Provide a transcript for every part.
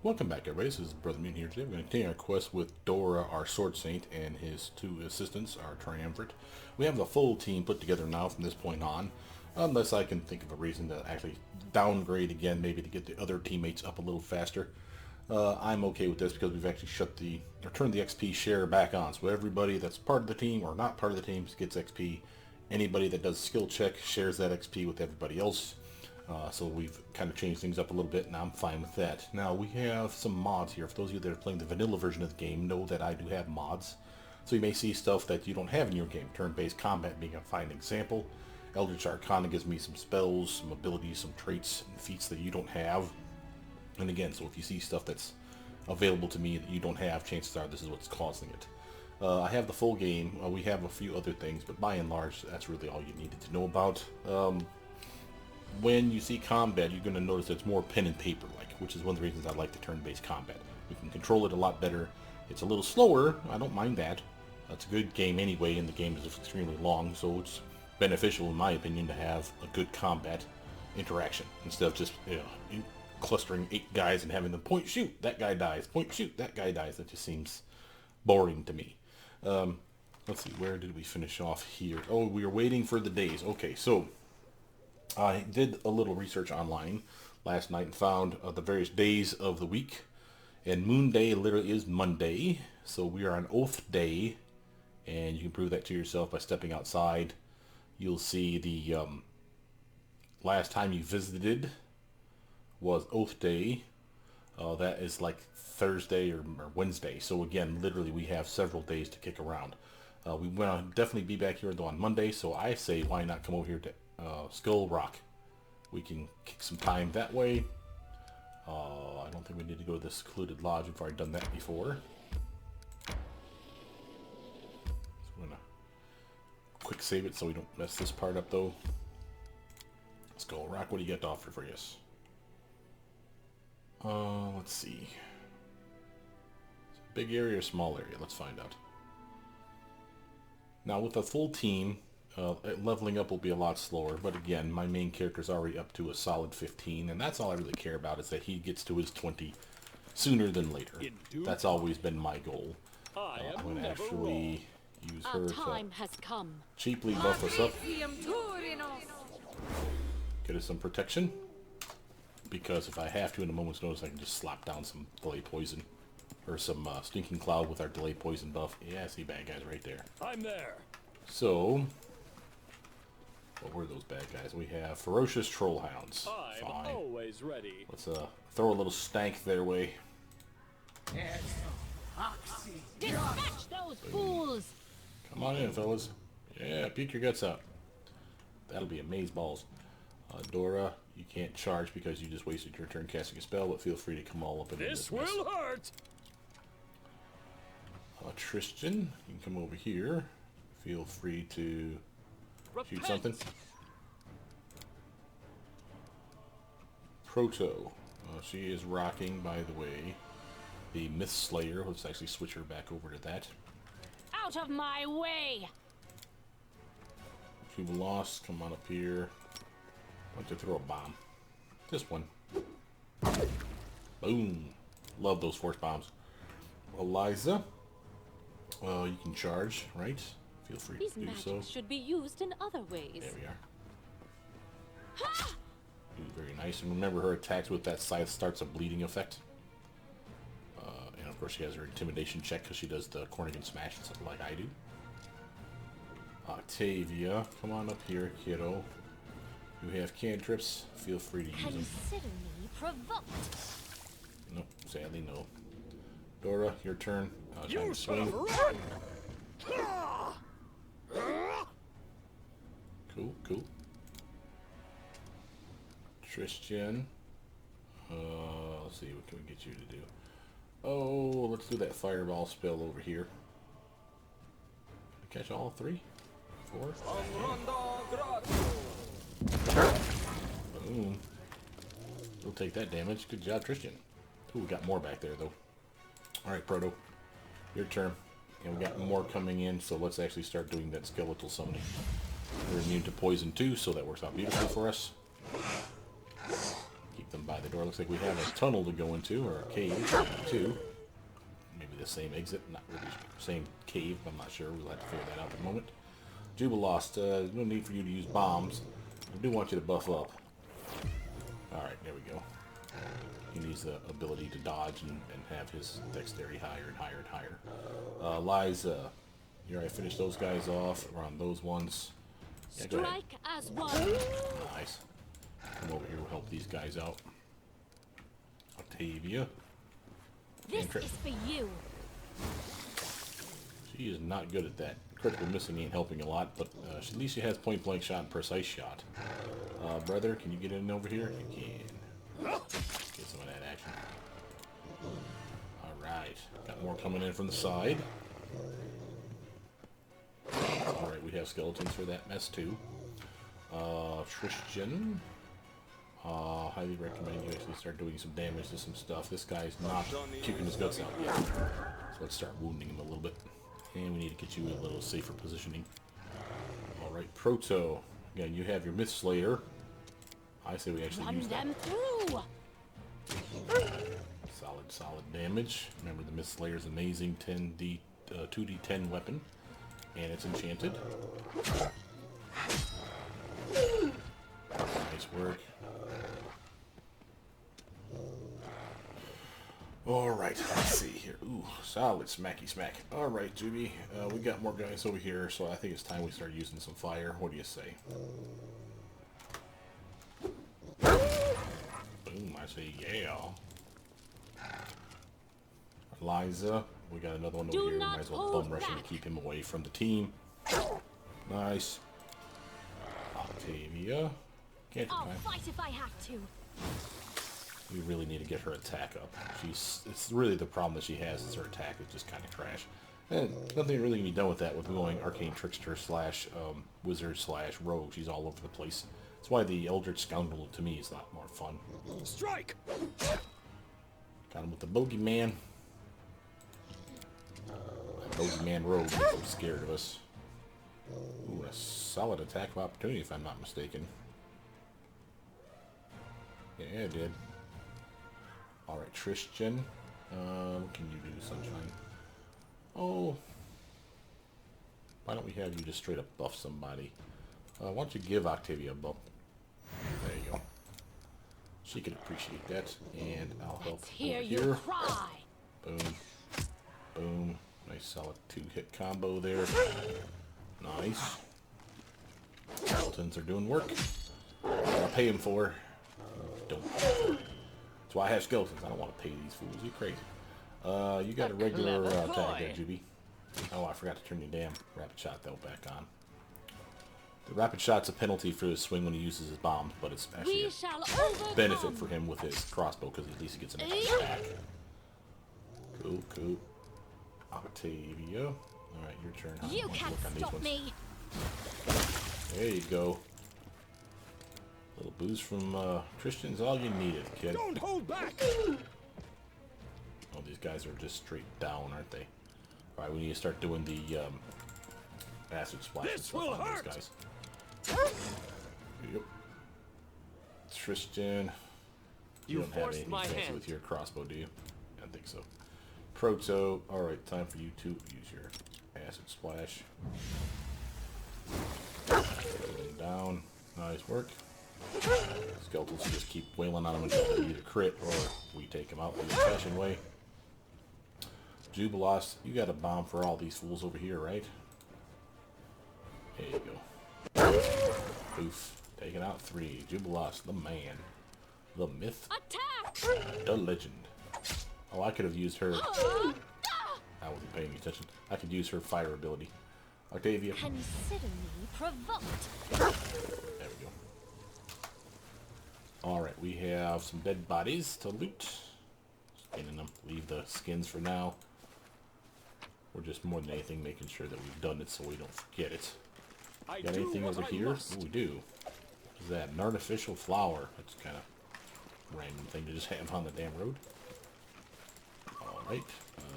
Welcome back, everybody. This is Brother Mutant here. Today we're going to continue our quest with Dora, our Sword Saint, and his two assistants, our Triumvirate. We have the full team put together now from this point on, unless I can think of a reason to actually downgrade again, maybe to get the other teammates up a little faster. I'm okay with this because we've actually turned the XP share back on. So everybody that's part of the team or not part of the team gets XP. Anybody that does skill check shares that XP with everybody else. So we've kind of changed things up a little bit, and I'm fine with that. Now, we have some mods here. For those of you that are playing the vanilla version of the game, know that I do have mods. So you may see stuff that you don't have in your game. Turn-based combat being a fine example. Eldritch Arcana gives me some spells, some abilities, some traits, and feats that you don't have. And again, so if you see stuff that's available to me that you don't have, chances are this is what's causing it. I have the full game. We have a few other things, but by and large, that's really all you needed to know about. When you see combat, you're going to notice it's more pen and paper-like, which is one of the reasons I like the turn-based combat. We can control it a lot better. It's a little slower. I don't mind that. It's a good game anyway, and the game is extremely long, so it's beneficial, in my opinion, to have a good combat interaction instead of just clustering 8 guys and having them point, shoot, that guy dies, point, shoot, that guy dies. That just seems boring to me. Let's see, where did we finish off here? Oh, we were waiting for the days. Okay, so I did a little research online last night and found the various days of the week. And Moon Day literally is Monday. So we are on Oath Day. And you can prove that to yourself by stepping outside. You'll see the last time you visited was Oath Day. That is like Thursday or Wednesday. So again, literally we have several days to kick around. We want to definitely be back here though on Monday. So I say why not come over here to Skull Rock. We can kick some time that way. I don't think we need to go to the secluded lodge. We've already done that before. So I'm gonna quick save it so we don't mess this part up though. Skull Rock, what do you got to offer for us? Let's see. Big area or small area? Let's find out. Now with a full team, leveling up will be a lot slower, but again, my main character's already up to a solid 15, and that's all I really care about, is that he gets to his 20 sooner than later. That's always been my goal. I'm going to actually use her to cheaply buff us up. Get us some protection, because if I have to in a moment's notice, I can just slap down some delay poison, or some stinking cloud with our delay poison buff. Yeah, I see bad guys right there. I'm there. So, what were those bad guys? We have ferocious troll hounds. I'm always ready. Let's throw a little stank their way. Dispatch those fools! Come on in, fellas. Yeah, puke your guts out. That'll be amaze balls. Dora, you can't charge because you just wasted your turn casting a spell, but feel free to come all up in this mess. Will hurt. Tristan, you can come over here. Feel free to shoot something. Proto. She is rocking, by the way, the Myth Slayer. Let's actually switch her back over to that. Out of my way! Cuba Lost, come on up here. I want to throw a bomb. This one. Boom. Love those force bombs. Eliza. You can charge, right? Feel free to do so. Should be used in other ways. There we are. Very nice. And remember, her attacks with that scythe starts a bleeding effect. And of course, she has her intimidation check because she does the Cornigan smash and stuff like I do. Octavia, come on up here, kiddo. You have cantrips. Feel free to use them. Consider me provoked. Nope, sadly no. Dora, your turn. You swing. Cool. Tristan. Let's see, what can we get you to do? Oh, let's do that fireball spell over here. Can I catch all 3? 4? Boom. We'll take that damage. Good job, Tristan. Ooh, we got more back there, though. Alright, Proto. Your turn. And we got more coming in, so let's actually start doing that skeletal summoning. We're immune to poison too, so that works out beautifully for us. Keep them by by the door. Looks like we have a tunnel to go into, or a cave, too. Maybe the same exit, not really same cave, I'm not sure. We'll have to figure that out in a moment. Jubilost, no need for you to use bombs. I do want you to buff up. Alright, there we go. He needs the ability to dodge and have his dexterity higher and higher and higher. Liza, you already finished those guys off. We're on those ones. Yeah, go ahead. Strike as one. Nice. Come over here, we'll help these guys out. Octavia. This is for you. She is not good at that. Critical missing ain't helping a lot, but at least she has point blank shot and precise shot. Brother, can you get in over here? You can. Get some of that action. Alright. Got more coming in from the side. Alright, we have skeletons for that mess too. Tristan. Highly recommend you actually start doing some damage to some stuff. This guy's not kicking his guts out yet. So let's start wounding him a little bit. And we need to get you in a little safer positioning. Alright, Proto. Again, you have your Myth Slayer. I say we actually use that. Run them through. Solid damage. Remember, the Myth Slayer is amazing 2d10 weapon. And it's enchanted. Nice work. Alright, let's see here. Ooh, solid smacky smack. Alright, Juby, we got more guys over here, so I think it's time we start using some fire. What do you say? Boom, I say yeah. Liza, we got another one over here. We might as well bum rush him to keep him away from the team. Nice. Octavia. I'll fight if I have to. We really need to get her attack up. It's really the problem that she has is her attack is just kind of trash. And nothing really can be done with that with going Arcane Trickster slash Wizard slash Rogue. She's all over the place. That's why the Eldritch Scoundrel to me is a lot more fun. Strike! Got him with the Bogeyman. That Bogeyman Rogue makes him scared of us. Ooh, a solid attack of opportunity if I'm not mistaken. Yeah, it did. Alright, Tristan. What can you do, Sunshine? Oh. Why don't we have you just straight up buff somebody? Why don't you give Octavia a bump? There you go. She can appreciate that. And I'll help over here. Cry. Boom. Boom. Nice solid 2-hit combo there. Nice. Skeletons are doing work. I'll pay him for. Don't pay for. That's why I have skeletons. I don't want to pay these fools. You crazy. You got a regular attack there, Juby. Oh, I forgot to turn your damn rapid shot though back on. The rapid shot's a penalty for his swing when he uses his bombs, but it's actually a benefit for him with his crossbow because at least he gets an extra attack. Cool, cool. Octavia. Alright, your turn. You can't stop me. There you go. Little boost from Tristan's all you needed, kid. Don't hold back! Oh, these guys are just straight down, aren't they? Alright, we need to start doing the acid splash and stuff on these guys. Yep. Tristan, you don't have anything fancy with your crossbow, do you? I don't think so. Proto, alright, time for you to use your acid splash. Down, nice work. Skeletons just keep wailing on them until they either crit or we take them out in the fashion way. Jubilost, you got a bomb for all these fools over here, right? There you go. Poof. Taking out 3. Jubilost, the man. The myth. Attack! The legend. Oh, I could have used her. I wasn't paying attention. I could use her fire ability. Octavia. Consider me provoked. There we go. Alright, we have some dead bodies to loot. Skinning them. Leave the skins for now. We're just more than anything making sure that we've done it so we don't forget it. Got anything over here? Oh, we do. What is that? An artificial flower. That's kind of random thing to just have on the damn road. Alright.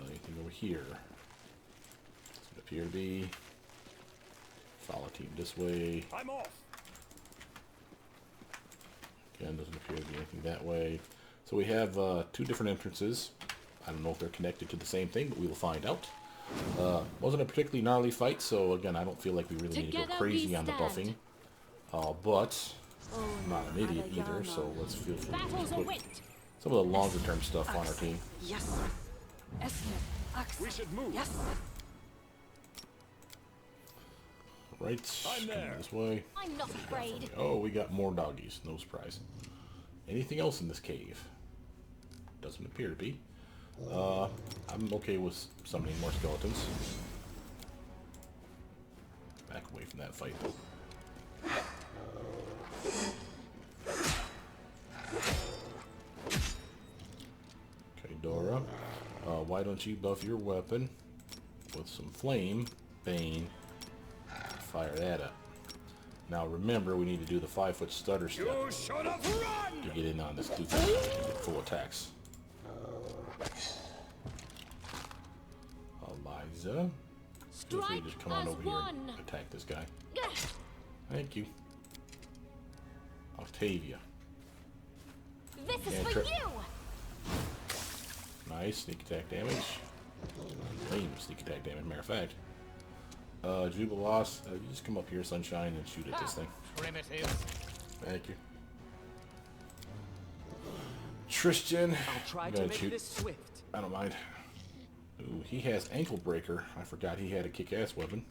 Anything over here? Doesn't appear to be. Follow team this way. I'm off. Again, doesn't appear to be anything that way. So we have 2 different entrances. I don't know if they're connected to the same thing, but we will find out. Wasn't a particularly gnarly fight, so again, I don't feel like we really need to go crazy on the buffing. But I'm not an idiot either, so let's feel free to put some of the longer term stuff on our team. Yes. We should move. Yes. Right, I'm there. coming this way. I'm not afraid. Oh, we got more doggies, no surprise. Anything else in this cave? Doesn't appear to be. I'm okay with summoning more skeletons. Back away from that fight, though. Okay, Dora. Why don't you buff your weapon with some flame, Bane, fire that up. Now remember, we need to do the 5-foot stutter step You should have run! to get in on this doofus and get full attacks. Eliza, feel free to just come on over here and attack this guy. Thank you. Octavia. This is Cantrip. for you. Nice, sneak attack damage. Lame sneak attack damage, matter of fact. Jubilos, you just come up here, Sunshine, and shoot at this thing. Primitive. Thank you. Tristan, I'll try you to gotta make shoot. this swift. I don't mind. Ooh, he has ankle breaker. I forgot he had a kick-ass weapon.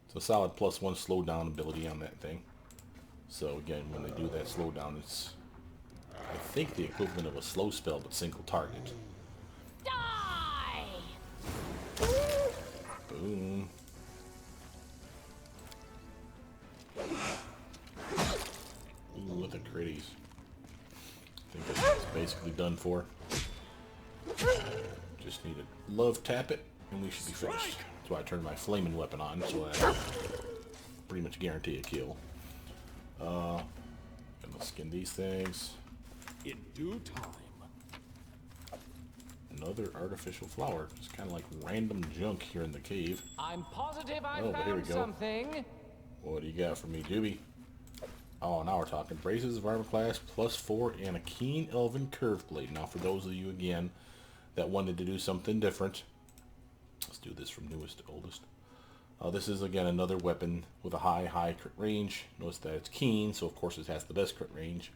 It's a solid +1 slowdown ability on that thing. So again, when they do that slowdown, it's I think the equivalent of a slow spell, but single target. Die. Boom. Ooh, with the critties. I think that's basically done for. Just need to love tap it, and we should be finished. That's why I turned my flaming weapon on, so I pretty much guarantee a kill. Gonna skin these things. In due time. Another artificial flower. Just kind of like random junk here in the cave. I'm positive I Oh, but here we found go. something. What do you got for me, Doobie? Oh, now we're talking. Braces of armor class +4 and a keen elven curve blade. Now, for those of you, again, that wanted to do something different, let's do this from newest to oldest. This is, again, another weapon with a high crit range. Notice that it's keen, so of course it has the best crit range.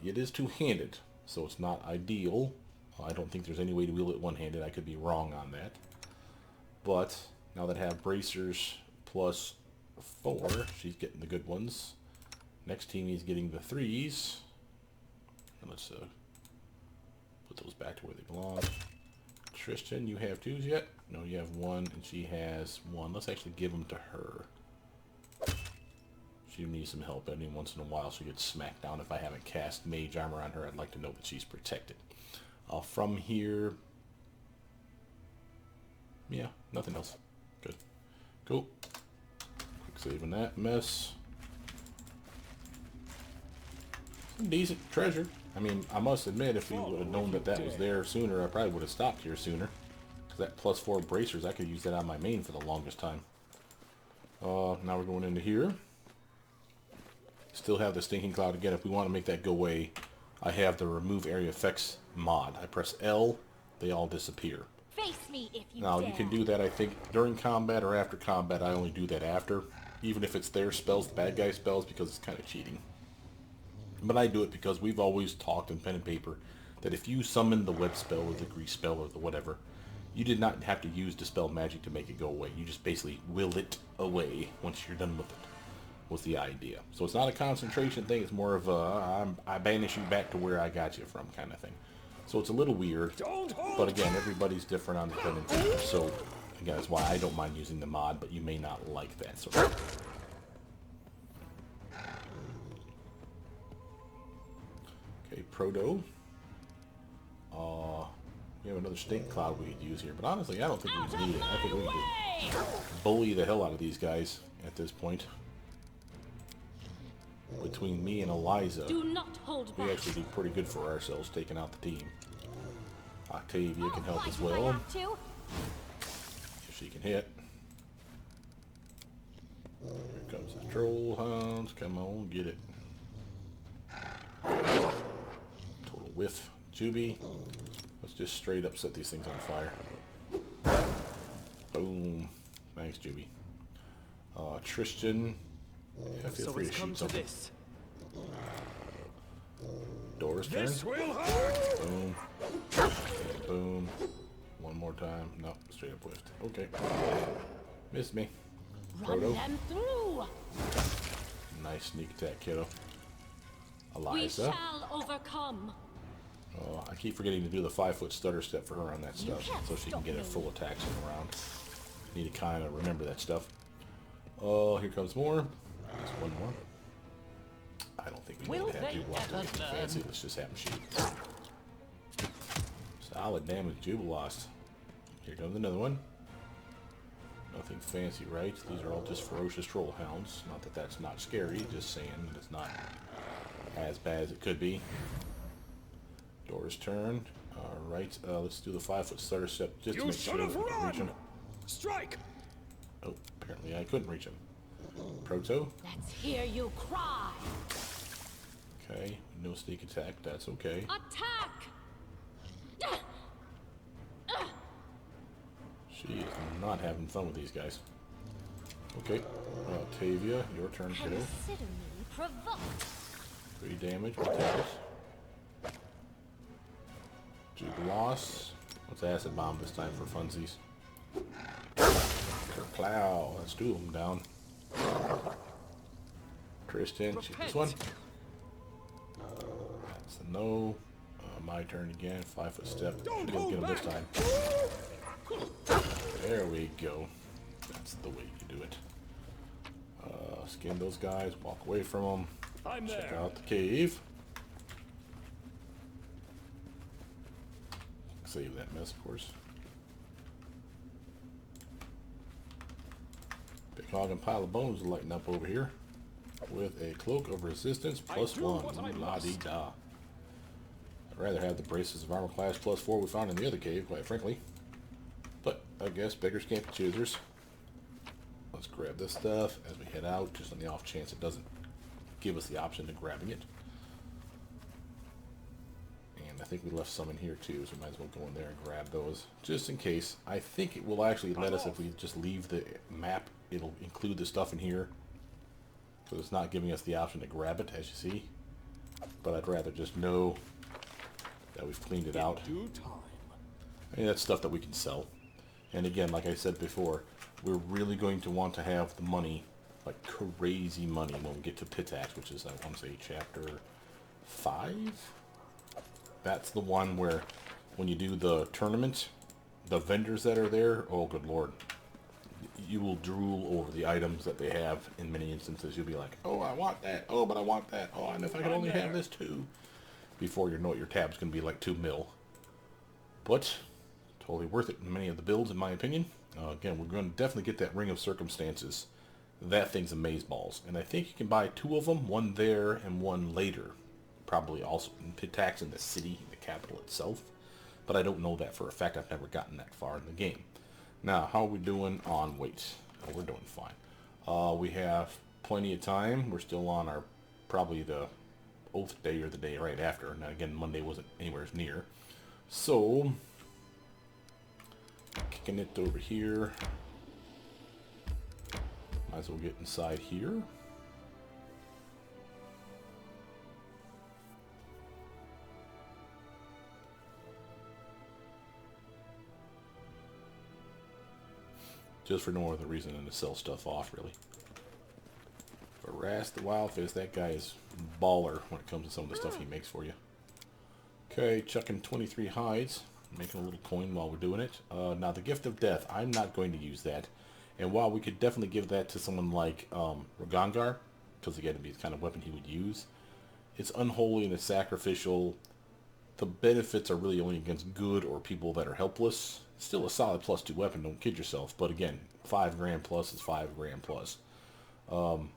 It is two-handed, so it's not ideal. I don't think there's any way to wield it one-handed. I could be wrong on that. But now that I have bracers +4, she's getting the good ones. Next team is getting the 3s. And let's put those back to where they belong. Tristan, you have 2s yet? No, you have 1, and she has 1. Let's actually give them to her. She needs some help. Every once in a while she gets smacked down. If I haven't cast mage armor on her, I'd like to know that she's protected. From here, yeah, nothing else. Good. Cool. Quick saving that mess. Some decent treasure. I mean, I must admit, if we would have known that that was there sooner, I probably would have stopped here sooner. Because that +4 bracers, I could use that on my main for the longest time. Now we're going into here. Still have the stinking cloud again. If we want to make that go away, I have the remove area effects mod. I press L, they all disappear. Face me if you Now dare. you can do that, I think, during combat or after combat. I only do that after, even if it's their spells, the bad guy spells, because it's kind of cheating. But I do it because we've always talked in pen and paper that if you summon the web spell or the grease spell or the whatever, you did not have to use dispel magic to make it go away. You just basically will it away once you're done with it. Was the idea. So it's not a concentration thing. It's more of a I banish you back to where I got you from kind of thing. So it's a little weird. But again, everybody's different on the pen and paper. So again, that's why I don't mind using the mod, but you may not like that sort of thing. Okay, Proto. We have another stink cloud we could use here, but honestly, I don't think we need it. I think we can just bully the hell out of these guys at this point. Between me and Eliza, Do not hold back. we actually do pretty good for ourselves taking out the team. Octavia can help Fight as if I well, have to. if she can hit. Here comes the troll hounds. Come on, get it. whiff Juby. Let's just straight up set these things on fire. Boom. Thanks, Juby. Tristan. Yeah, feel free to shoot something. Door's turn. Boom. Boom. One more time. Nope, straight up whiffed. Okay. Missed me. Proto. Run them through. Nice sneak attack, kiddo. We Eliza. shall overcome. Oh, I keep forgetting to do the 5-foot stutter step for her on that You stuff, can't so she can stop get me. a full attack in round. Need to kind of remember that stuff. Oh, here comes more. There's one more. I don't think we need to have Jubilost or anything fancy. Let's just have him shoot. Solid damage, Jubilost. Here comes another one. Nothing fancy, right? These are all just ferocious troll hounds. Not that that's not scary, just saying that it's not as bad as it could be. Door's turn. Alright, let's do the 5-foot stutter step just to make sure that we can reach him. Strike! Oh, apparently I couldn't reach him. Proto. Let's hear you cry. Okay, no sneak attack, that's okay. Attack! She is not having fun with these guys. Okay, Tavia, your turn, kiddo. Consider me provoked. 3 damage, potatoes. Jubilost. Let's acid bomb this time for funsies. Kerplow. Let's do them down. Tristan, shoot this one. That's a no. My turn again. 5-foot step. Should be able to get him this time. There we go. That's the way you do it. Skin those guys. Walk away from them. Check out the cave. Save that mess, of course. Big hog and pile of bones lighting up over here with a cloak of resistance +1. Ooh, la-dee-da. I'd rather have the braces of armor class +4 we found in the other cave, quite frankly. But I guess beggars can't be choosers. Let's grab this stuff as we head out, just on the off chance it doesn't give us the option to grabbing it. I think we left some in here too, so we might as well go in there and grab those, just in case. I think it will actually let us, if we just leave the map, it'll include the stuff in here. So it's not giving us the option to grab it, as you see. But I'd rather just know that we've cleaned it out. I mean, that's stuff that we can sell. And again, like I said before, we're really going to want to have the money, like crazy money, when we get to Pitax, which is, I want to say, chapter 5? That's the one where when you do the tournament, the vendors that are there, oh good lord, you will drool over the items that they have in many instances. You'll be like, oh I want that, oh but I want that, oh and if I could only have this too. Before you know it, your tab's going to be like 2 mil. But totally worth it in many of the builds in my opinion. Again, we're going to definitely get that Ring of Circumstances. That thing's amazeballs. And I think you can buy 2 of them, one there and one later. Probably also in Pitax in the city, the capital itself. But I don't know that for a fact. I've never gotten that far in the game. Now, how are we doing on weight? Oh, we're doing fine. We have plenty of time. We're still on our, probably the Oath day or the day right after. Now again, Monday wasn't anywhere near. So, kicking it over here. Might as well get inside here. Just for no other reason than to sell stuff off, really. But Rast the Wildfist, that guy is baller when it comes to some of the stuff he makes for you. Okay, chucking 23 hides. Making a little coin while we're doing it. Now, the Gift of Death, I'm not going to use that. And while we could definitely give that to someone like Ragangar, because again, it'd be the kind of weapon he would use, it's unholy and it's sacrificial. The benefits are really only against good or people that are helpless. Still a solid +2 weapon, don't kid yourself. But again, 5 grand plus is 5 grand plus. So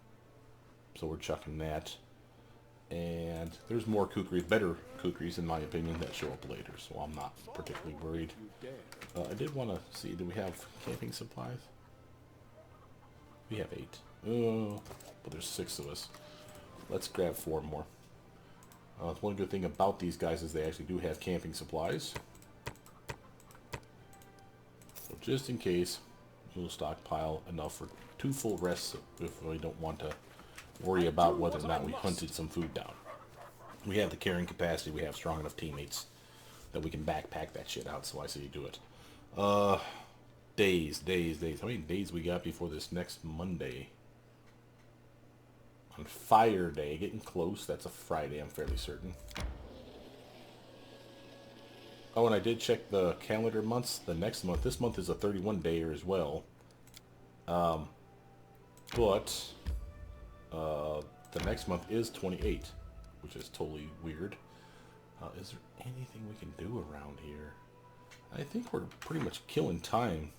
we're chucking that. And there's more kukris, better kukris in my opinion, that show up later. So I'm not particularly worried. I did want to see, do we have camping supplies? We have 8. Oh, but there's 6 of us. Let's grab 4 more. One good thing about these guys is they actually do have camping supplies. So just in case, we'll stockpile enough for 2 full rests if we don't want to worry about whether or not we hunted some food down. We have the carrying capacity, we have strong enough teammates that we can backpack that shit out, so I say do it. Days. How many days we got before this next Monday? On Fire Day, getting close. That's a Friday, I'm fairly certain. Oh, and I did check the calendar months. The next month, this month is a 31-dayer as well. But the next month is 28, which is totally weird. Is there anything we can do around here? I think we're pretty much killing time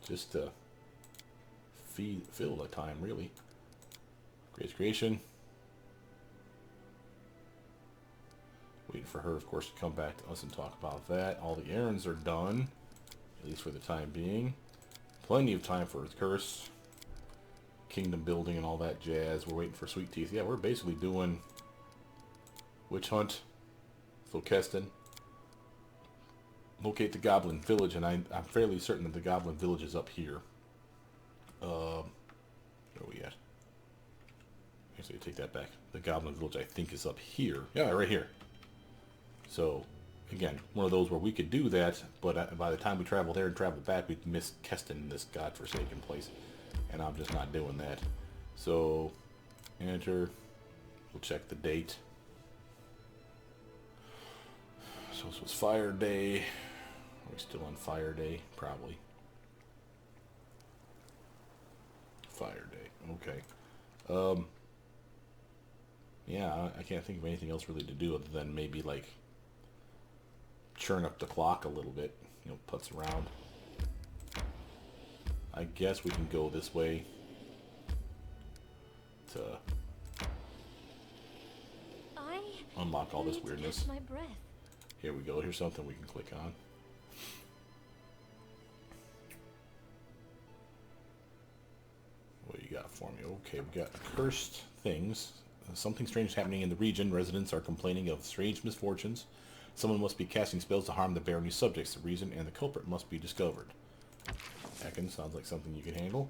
just to fill the time, really. Grace creation. Waiting for her, of course, to come back to us and talk about that. All the errands are done, at least for the time being. Plenty of time for curse, kingdom building, and all that jazz. We're waiting for Sweet Teeth. Yeah, we're basically doing witch hunt, Philkeston, locate the Goblin Village, and I'm fairly certain that the Goblin Village is up here. Where are we at? Actually, I take that back. The Goblin Village, I think, is up here. Yeah, right here. So, again, one of those where we could do that, but by the time we travel there and travel back, we'd miss Keston, this godforsaken place. And I'm just not doing that. So, enter. We'll check the date. So this was Fire Day. Are we still on Fire Day? Probably. Fire Day. Okay. Yeah, I can't think of anything else really to do other than maybe, like, churn up the clock a little bit. You know, putz around. I guess we can go this way to unlock all this weirdness. My breath. Here we go. Here's something we can click on. What do you got for me? Okay, we got cursed things. Something strange is happening in the region. Residents are complaining of strange misfortunes. Someone must be casting spells to harm the Barony subjects. The reason and the culprit must be discovered. Heckin', sounds like something you can handle.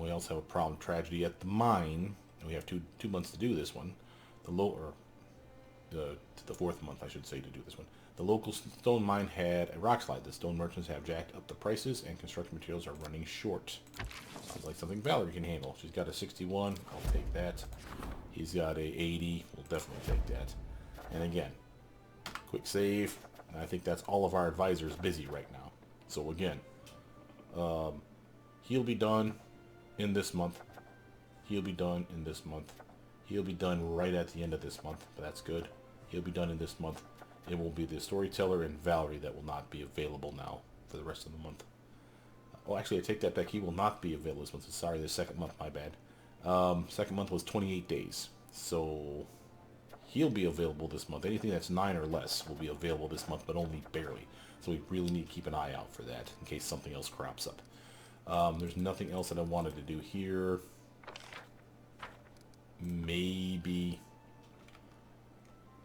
We also have a problem, tragedy at the mine. And we have two months to do this one. The 4th month, I should say, to do this one. The local stone mine had a rock slide. The stone merchants have jacked up the prices, and construction materials are running short. Sounds like something Valerie can handle. She's got a 61. I'll take that. He's got a 80. We'll definitely take that. And again, quick save. And I think that's all of our advisors busy right now. So again, he'll be done in this month. He'll be done in this month. He'll be done right at the end of this month, but that's good. He'll be done in this month. It will be the storyteller and Valerie that will not be available now for the rest of the month. Oh, actually, I take that back. He will not be available this month. Sorry, the 2nd month, my bad. 2nd month was 28 days. So he'll be available this month. Anything that's 9 or less will be available this month, but only barely. So we really need to keep an eye out for that in case something else crops up. There's nothing else that I wanted to do here. Maybe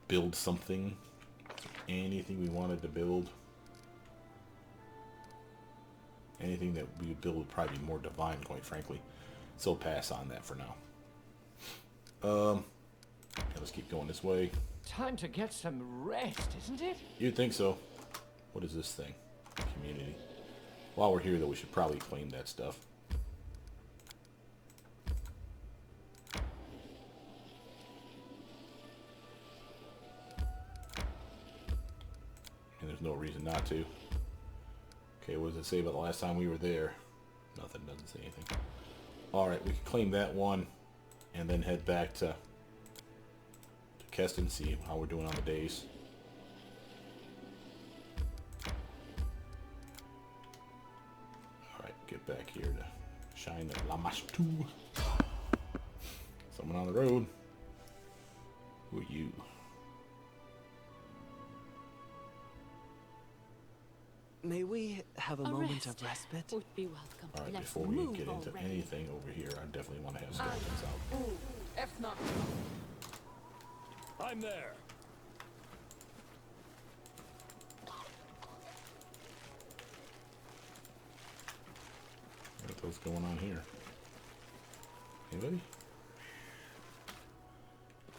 build something. Anything we wanted to build. Anything that we would build would probably be more divine, quite frankly. So pass on that for now. Let's keep going this way. Time to get some rest, isn't it? You'd think so. What is this thing? Community. While we're here, though, we should probably claim that stuff. And there's no reason not to. Okay, what does it say about the last time we were there? Nothing, doesn't say anything. Alright, we can claim that one and then head back to Keston, see how we're doing on the days. Alright, get back here to shine the Lamastu. Someone on the road. Who are you? May we have a moment of respite? Would be welcome. Alright, Let's before we move get into already. anything over here, I definitely want to have skeletons out. F not. I'm there. What's going on here? Anybody?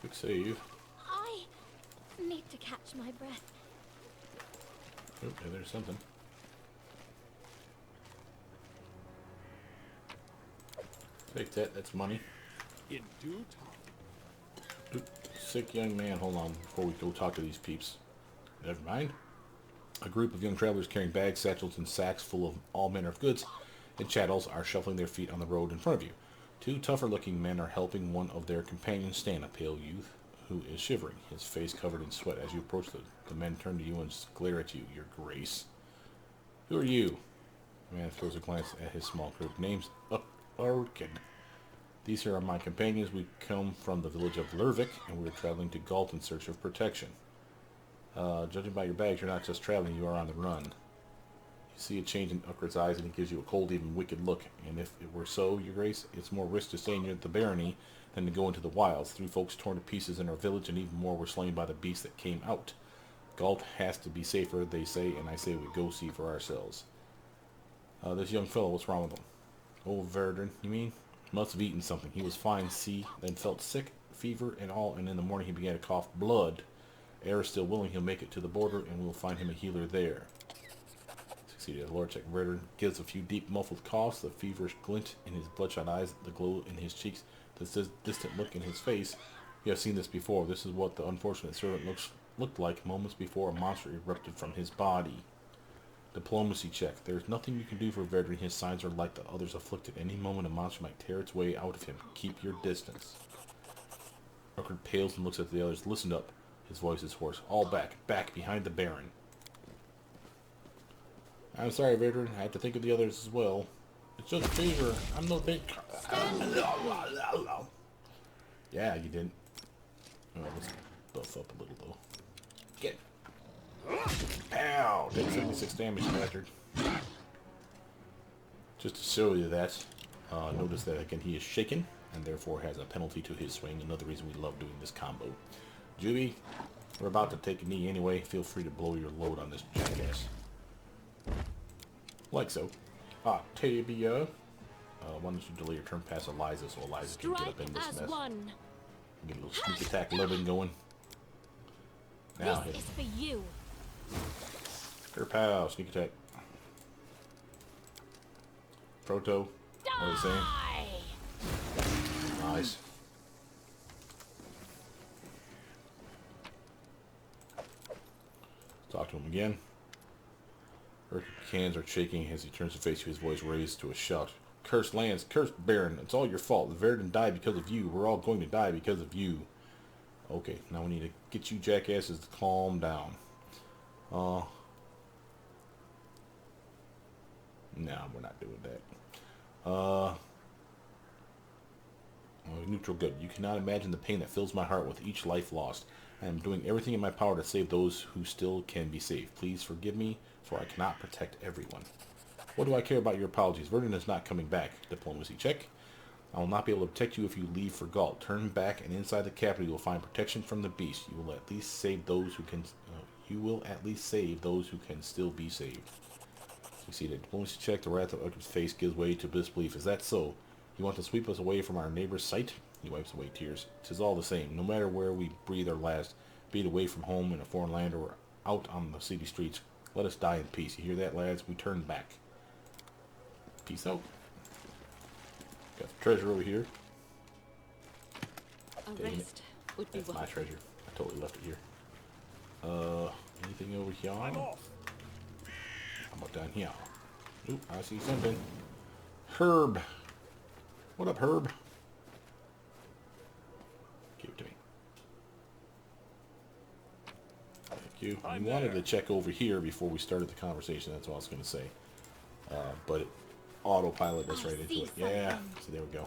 Quick save. I need to catch my breath. Oh, yeah, there's something. Take that, that's money. In due time. Oop, sick young man, hold on, before we go talk to these peeps. Never mind. A group of young travelers carrying bags, satchels, and sacks full of all manner of goods and chattels are shuffling their feet on the road in front of you. Two tougher-looking men are helping one of their companions stand, a pale youth who is shivering, his face covered in sweat. As you approach the men turn to you and glare at you, Your Grace. Who are you? The man throws a glance at his small group. Name's Urkin. These here are my companions. We come from the village of Lurvik, and we're traveling to Galt in search of protection. Judging by your bags, you're not just traveling, you are on the run. You see a change in Ukrit's eyes, and he gives you a cold, even wicked look. And if it were so, Your Grace, it's more risk to stay near the barony than to go into the wilds. 3 folks torn to pieces in our village, and even more were slain by the beast that came out. Galt has to be safer, they say, and I say we go see for ourselves. This young fellow, what's wrong with him? Oh, Verdun, you mean? Must have eaten something. He was fine, see, then felt sick, fever, and all, and in the morning he began to cough blood. Air is still willing, he'll make it to the border, and we'll find him a healer there. Succeeded. Lord Check Verdun gives a few deep, muffled coughs, the feverish glint in his bloodshot eyes, the glow in his cheeks, the distant look in his face. You have seen this before. This is what the unfortunate servant looked like moments before a monster erupted from his body. Diplomacy check. There is nothing you can do for Verdun. His signs are like the others afflicted. Any moment a monster might tear its way out of him. Keep your distance. Urkin pales and looks at the others. Listen up. His voice is hoarse. All back. Back behind the Baron. I'm sorry, Verdun. I have to think of the others as well. It's just a fever. I'm no big... Yeah, you didn't. Oh, let's buff up a little, though. Get. Pow! Take 76 damage, bastard. Just to show you that, notice that, again, he is shaken, and therefore has a penalty to his swing. Another reason we love doing this combo. Juby, we're about to take a knee anyway. Feel free to blow your load on this jackass. Like so. Octavia. Why don't you delay your turn past Eliza so Eliza can get up in this mess. One. Get a little sneak attack living going. Now This hit. is for you. Pow, sneak attack. Proto. What are you saying? Die! Nice. Talk to him again. Her hands are shaking as he turns to face you, his voice raised to a shout. Cursed lands, cursed Baron, it's all your fault. The Verdun died because of you. We're all going to die because of you. Okay, now we need to get you jackasses to calm down. No, we're not doing that. Neutral good. You cannot imagine the pain that fills my heart with each life lost. I am doing everything in my power to save those who still can be saved. Please forgive me, for I cannot protect everyone. What do I care about your apologies? Verdun is not coming back. Diplomacy check. I will not be able to protect you if you leave for Galt. Turn back, and inside the capital you will find protection from the beast. You will at least save those who can. Still be saved. Succeeded. Diplomacy check. The wrath of Urkin's face gives way to disbelief. Is that so? You want to sweep us away from our neighbor's sight? He wipes away tears. 'Tis all the same. No matter where we breathe our last, be it away from home in a foreign land or out on the city streets, let us die in peace. You hear that, lads? We turn back. Peace out. Got the treasure over here. A Dang it. rest would be That's my welcome. treasure. I totally left it here. Anything over here? I'm off. How about down here? Oop, I see something. Herb. What up, Herb? Give it to me. Thank you. I'm We wanted there. to check over here before we started the conversation. That's what I was going to say. But it autopilot us I right into see it. Yeah. something. So there we go.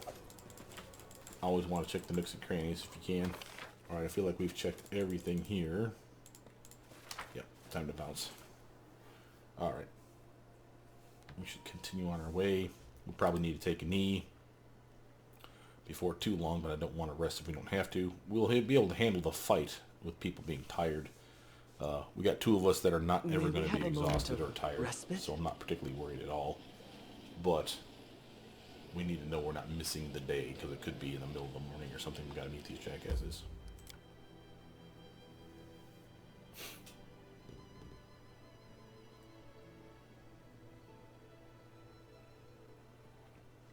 I always want to check the nooks and crannies if you can. Alright, I feel like we've checked everything here. Yep, time to bounce. Alright. We should continue on our way. We probably need to take a knee. before too long, but I don't want to rest if we don't have to. We'll be able to handle the fight with people being tired. We got 2 of us that are not May ever we going to have be a moment exhausted of or tired, respite? so I'm not particularly worried at all. But we need to know we're not missing the day, because it could be in the middle of the morning or something. We got to meet these jackasses.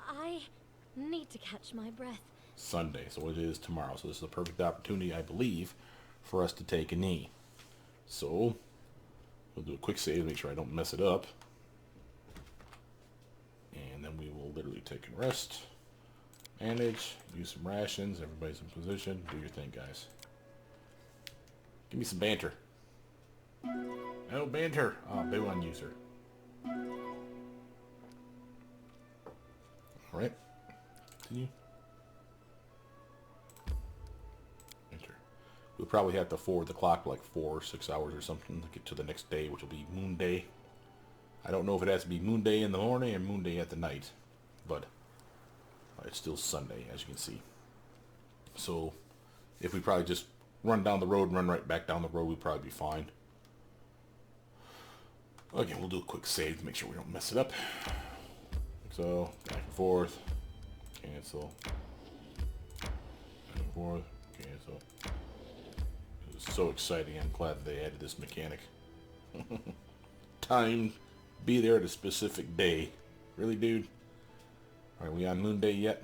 I need to catch my breath. Sunday, so it is tomorrow. So this is a perfect opportunity, I believe, for us to take a knee. So we'll do a quick save, make sure I don't mess it up. And then we will literally take a rest. Manage, use some rations, everybody's in position. Do your thing, guys. Give me some banter. No banter. Oh, big one user. Alright. Continue. Enter. We'll probably have to forward the clock like 4 or 6 hours or something to get to the next day, which will be Moon Day. I don't know if it has to be Moon Day in the morning or Moon Day at the night, but it's still Sunday, as you can see. So if we probably just run down the road and run right back down the road, we'll probably be fine. Again, we'll do a quick save to make sure we don't mess it up. So, back and forth, cancel, back and forth, cancel. It was so exciting. I'm glad they added this mechanic. Time, be there at a specific day. Really, dude? Are we on Moon Day yet?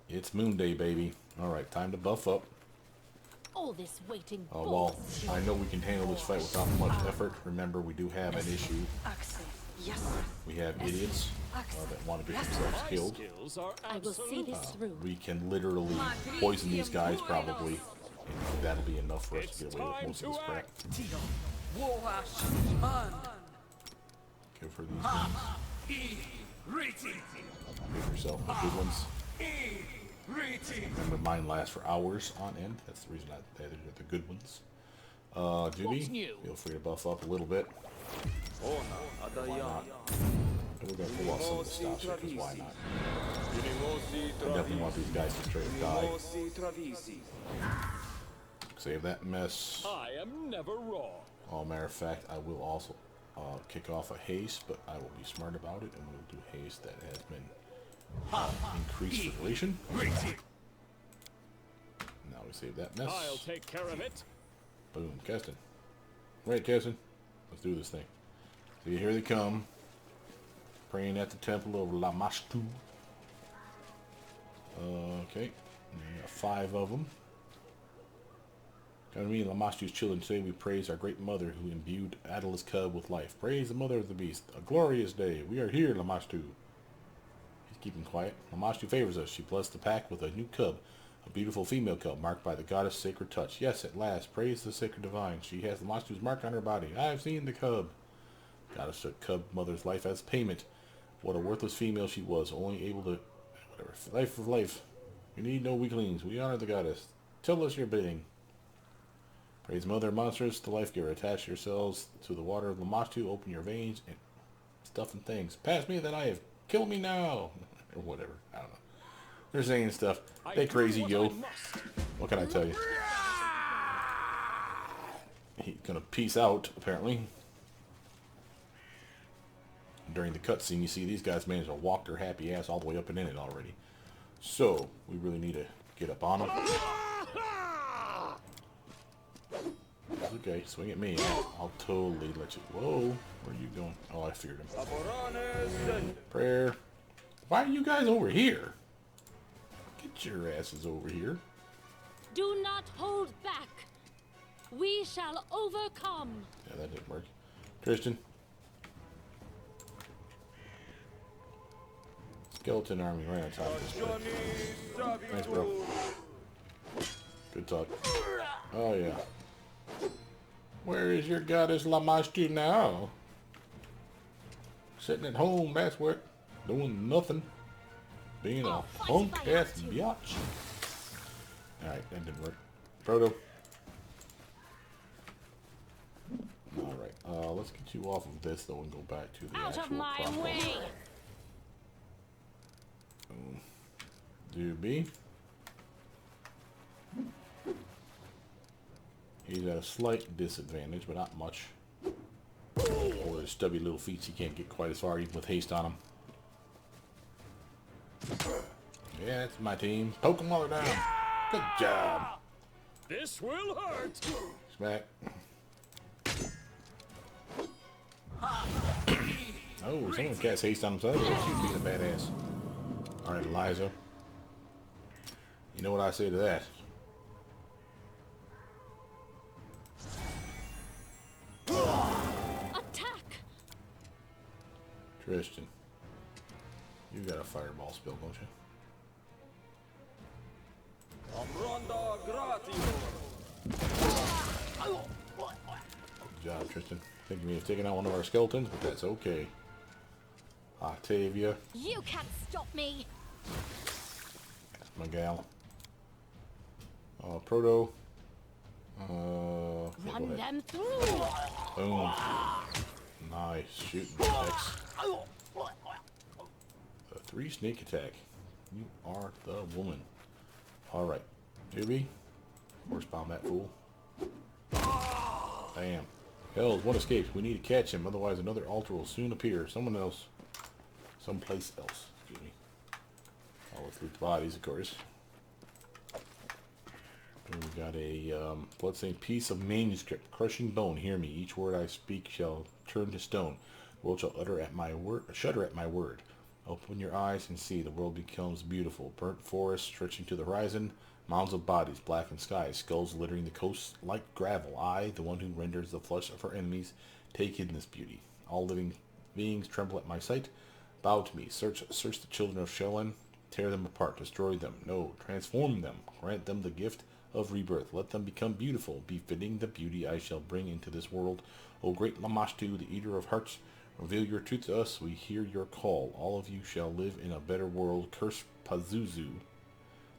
It's Moon Day, baby. Alright, time to buff up. All this waiting. Oh, well, I know we can handle this fight without much effort. Remember, we do have an issue. We have idiots that want to get themselves killed. Skills are I will see this through. We can literally poison these guys, probably, and that'll be enough for us to get away with most of this crap. Go for these ones. Give yourself the good ones. Remember, mine lasts for hours on end. That's the reason they're the good ones. Juby, feel free to buff up a little bit. Why not? And we're going to pull off some of the stops here, because why not? I definitely want these guys to straight up die. Save that mess. I am never wrong. Matter of fact, I will also kick off a haste, but I will be smart about it, and we'll do haste that has been increased for duration. Now we save that mess. I'll take care of it. Boom, Keston. Right, Keston. Let's do this thing. So here they come. Praying at the temple of Lamashtu. Okay. We got 5 of them. Come to me, Lamashtu's children. Today we praise our great mother who imbued Atala's cub with life. Praise the mother of the beast. A glorious day. We are here, Lamashtu. He's keeping quiet. Lamashtu favors us. She blessed the pack with a new cub. A beautiful female cub marked by the goddess' sacred touch. Yes, at last. Praise the sacred divine. She has Lamashtu's mark on her body. I have seen the cub. Goddess took cub mother's life as payment. What a worthless female she was. Only able to... Whatever. Life of life. We need no weaklings. We honor the goddess. Tell us your bidding. Praise Mother Monstrous, the life giver. Attach yourselves to the water of Lamashtu. Open your veins and stuff and things. Pass me that knife. Kill me now. Or whatever. I don't know. They're saying stuff. They crazy, yo. What can I tell you? He's gonna peace out, apparently. During the cutscene, you see these guys managed to walk their happy ass all the way up and in it already. So, we really need to get up on them. Okay, swing at me. I'll totally let you... Whoa, where are you going? Oh, I feared him. Prayer. Why are you guys over here? Get your asses over here. Do not hold back. We shall overcome. Yeah, that didn't work. Tristan. Skeleton army right on top of this place. Thanks, bro. Good talk. Oh, yeah. Where is your goddess Lamashtu now? Sitting at home, that's where. Doing nothing. Being a punk-ass biatch. Alright, that didn't work. Proto. Alright, let's get you off of this, though, and go back to the Out actual of my crossbow. way. Boom. Doobie. He's at a slight disadvantage, but not much. Or his stubby little feet, he can't get quite as far even with haste on him. Yeah, that's my team. Poke him while they're down. Good job. This will hurt. Smack. Oh, someone cast haste on himself. She's being a badass. Alright, Eliza. You know what I say to that? Attack! Tristan. You got a fireball spell, don't you? Good job, Tristan. I think you may have taken out one of our skeletons, but that's okay. Octavia. You can't stop me. That's my gal. Proto. Run them through! Boom. Nice. Shooting attacks. A 3 sneak attack. You are the woman. Alright. Juby. Force bomb that fool. Bam. Hells, one escapes. We need to catch him, otherwise another altar will soon appear. Someone else. Someplace else. Excuse me. I'll look through the bodies, of course. And we got a bloodstained piece of manuscript. Crushing bone, hear me. Each word I speak shall turn to stone. The world shall shudder at my word. Open your eyes and see. The world becomes beautiful. Burnt forests stretching to the horizon. Mounds of bodies, blackened skies, skulls littering the coast like gravel. I, the one who renders the flesh of our enemies, take in this beauty. All living beings tremble at my sight. Bow to me. Search the children of Shelyn. Tear them apart. Destroy them. No, transform them. Grant them the gift of rebirth. Let them become beautiful, befitting the beauty I shall bring into this world. O great Lamashtu, the eater of hearts, reveal your truth to us. We hear your call. All of you shall live in a better world. Curse Pazuzu,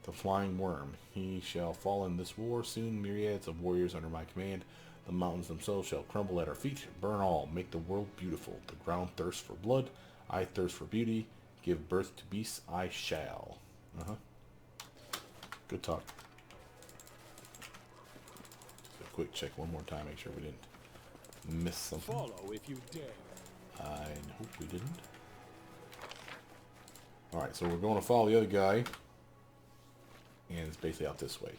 the flying worm. He shall fall in this war. Soon myriads of warriors under my command. The mountains themselves shall crumble at our feet. Burn all. Make the world beautiful. The ground thirsts for blood. I thirst for beauty. Give birth to beasts. I shall. Good talk. Just a quick check one more time. Make sure we didn't miss something. Follow if you dare. I hope we didn't. Alright, so we're going to follow the other guy. And it's basically out this way.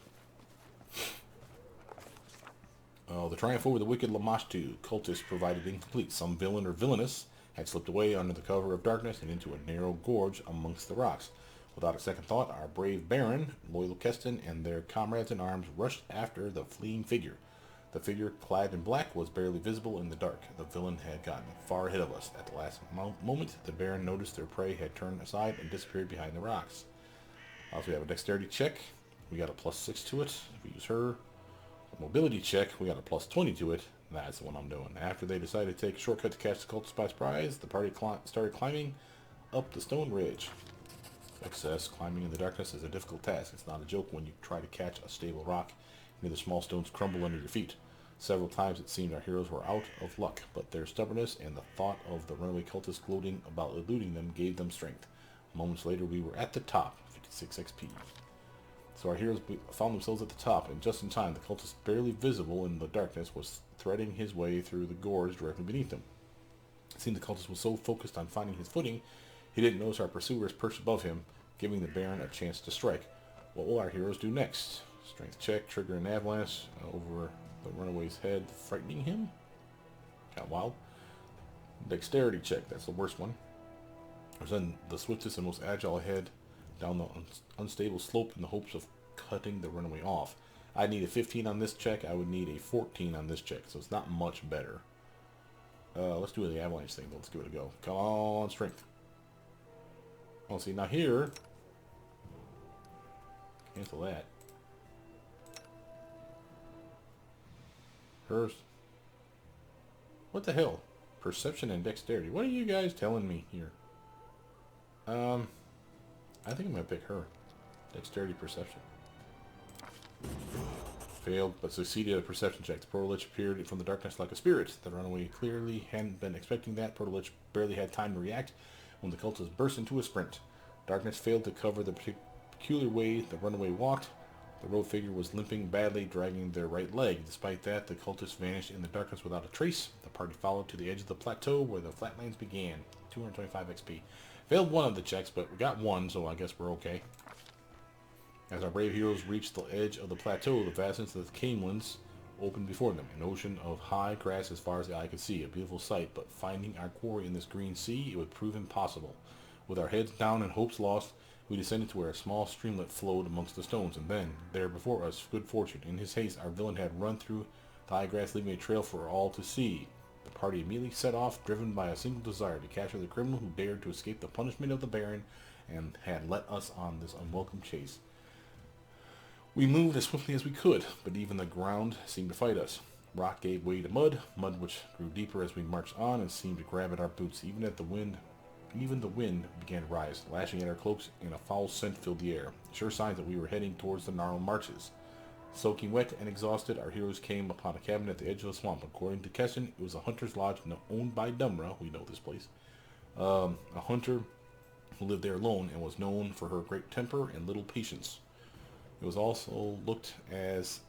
The triumph over the wicked Lamashtu. Cultists provided incomplete. Some villain or villainess had slipped away under the cover of darkness and into a narrow gorge amongst the rocks. Without a second thought, our brave Baron, loyal Keston, and their comrades in arms rushed after the fleeing figure. The figure, clad in black, was barely visible in the dark. The villain had gotten far ahead of us. At the last moment, the Baron noticed their prey had turned aside and disappeared behind the rocks. So we have a dexterity check. We got a +6 to it. If we use her. A mobility check. We got a +20 to it. That's the one I'm doing. After they decided to take a shortcut to catch the cultists by surprise, the party started climbing up the stone ridge. Success. Climbing in the darkness is a difficult task. It's not a joke when you try to catch a stable rock and the small stones crumble under your feet. Several times it seemed our heroes were out of luck, but their stubbornness and the thought of the runaway cultists gloating about eluding them gave them strength. Moments later we were at the top, 56 XP. So our heroes found themselves at the top, and just in time the cultist, barely visible in the darkness, was threading his way through the gorge directly beneath them. It seemed the cultist was so focused on finding his footing, he didn't notice our pursuers perched above him, giving the Baron a chance to strike. What will our heroes do next? Strength check, trigger an avalanche over the runaway's head, frightening him? Kind of wild. Dexterity check, that's the worst one. Send the swiftest and most agile ahead down the unstable slope in the hopes of cutting the runaway off. I need a 15 on this check. I would need a 14 on this check, so it's not much better. Let's do the avalanche thing, though. Let's give it a go. Come on, strength. Oh, see, now here... Cancel that. Hers. What the hell? Perception and dexterity. What are you guys telling me here? I think I'm going to pick her. Dexterity perception. Failed, but succeeded at a perception check. The Proto-Lich appeared from the darkness like a spirit. The runaway clearly hadn't been expecting that. Proto-Lich barely had time to react when the cultist burst into a sprint. Darkness failed to cover the peculiar way the runaway walked. The robed figure was limping badly, dragging their right leg. Despite that, the cultists vanished in the darkness without a trace. The party followed to the edge of the plateau where the flatlands began. 225 XP. Failed one of the checks, but we got one, so I guess we're okay. As our brave heroes reached the edge of the plateau, the vastness of the Canelands opened before them. An ocean of high grass as far as the eye could see. A beautiful sight, but finding our quarry in this green sea, it would prove impossible. With our heads down and hopes lost, we descended to where a small streamlet flowed amongst the stones, and then, there before us, good fortune. In his haste, our villain had run through the high grass, leaving a trail for all to see. The party immediately set off, driven by a single desire to capture the criminal who dared to escape the punishment of the Baron and had led us on this unwelcome chase. We moved as swiftly as we could, but even the ground seemed to fight us. Rock gave way to mud which grew deeper as we marched on and seemed to grab at our boots. Even the wind began to rise, lashing at our cloaks, and a foul scent filled the air, sure signs that we were heading towards the gnarled marches. Soaking wet and exhausted, our heroes came upon a cabin at the edge of the swamp. According to Keston, it was a hunter's lodge owned by Dumra. We know this place. A hunter who lived there alone and was known for her great temper and little patience. It also looked as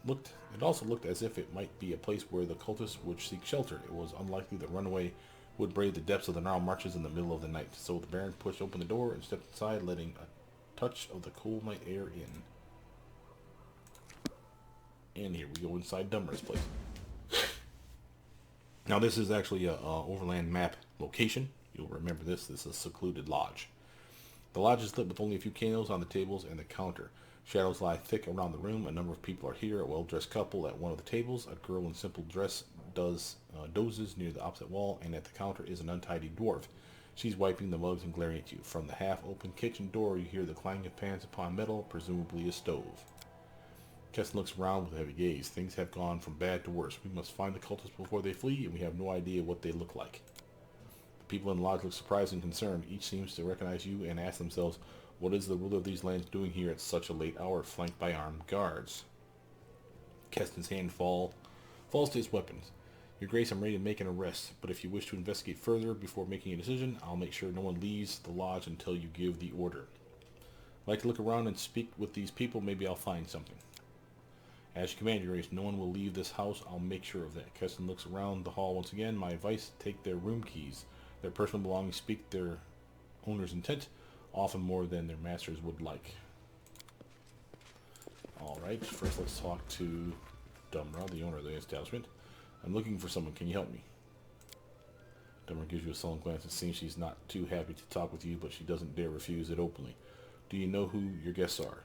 if it might be a place where the cultists would seek shelter. It was unlikely the runaway would brave the depths of the gnarled marches in the middle of the night. So the Baron pushed open the door and stepped inside, letting a touch of the cool night air in. And here we go inside Dumra's place. Now this is actually a overland map location. You'll remember this. This is a secluded lodge. The lodge is lit with only a few candles on the tables and the counter. Shadows lie thick around the room. A number of people are here. A well-dressed couple at one of the tables. A girl in simple dress dozes near the opposite wall, and at the counter is an untidy dwarf. She's wiping the mugs and glaring at you. From the half-open kitchen door, you hear the clang of pans upon metal, presumably a stove. Keston looks around with a heavy gaze. Things have gone from bad to worse. We must find the cultists before they flee, and we have no idea what they look like. The people in the lodge look surprised and concerned. Each seems to recognize you and ask themselves, what is the ruler of these lands doing here at such a late hour, flanked by armed guards? Keston's hand falls to his weapons. Your Grace, I'm ready to make an arrest, but if you wish to investigate further before making a decision, I'll make sure no one leaves the lodge until you give the order. I'd like to look around and speak with these people. Maybe I'll find something. As you command, Your Grace, no one will leave this house. I'll make sure of that. Keston looks around the hall once again. My advice, take their room keys. Their personal belongings speak their owner's intent, often more than their masters would like. Alright, first let's talk to Dumra, the owner of the establishment. I'm looking for someone. Can you help me? Dumra gives you a sullen glance. It seems she's not too happy to talk with you, but she doesn't dare refuse it openly. Do you know who your guests are?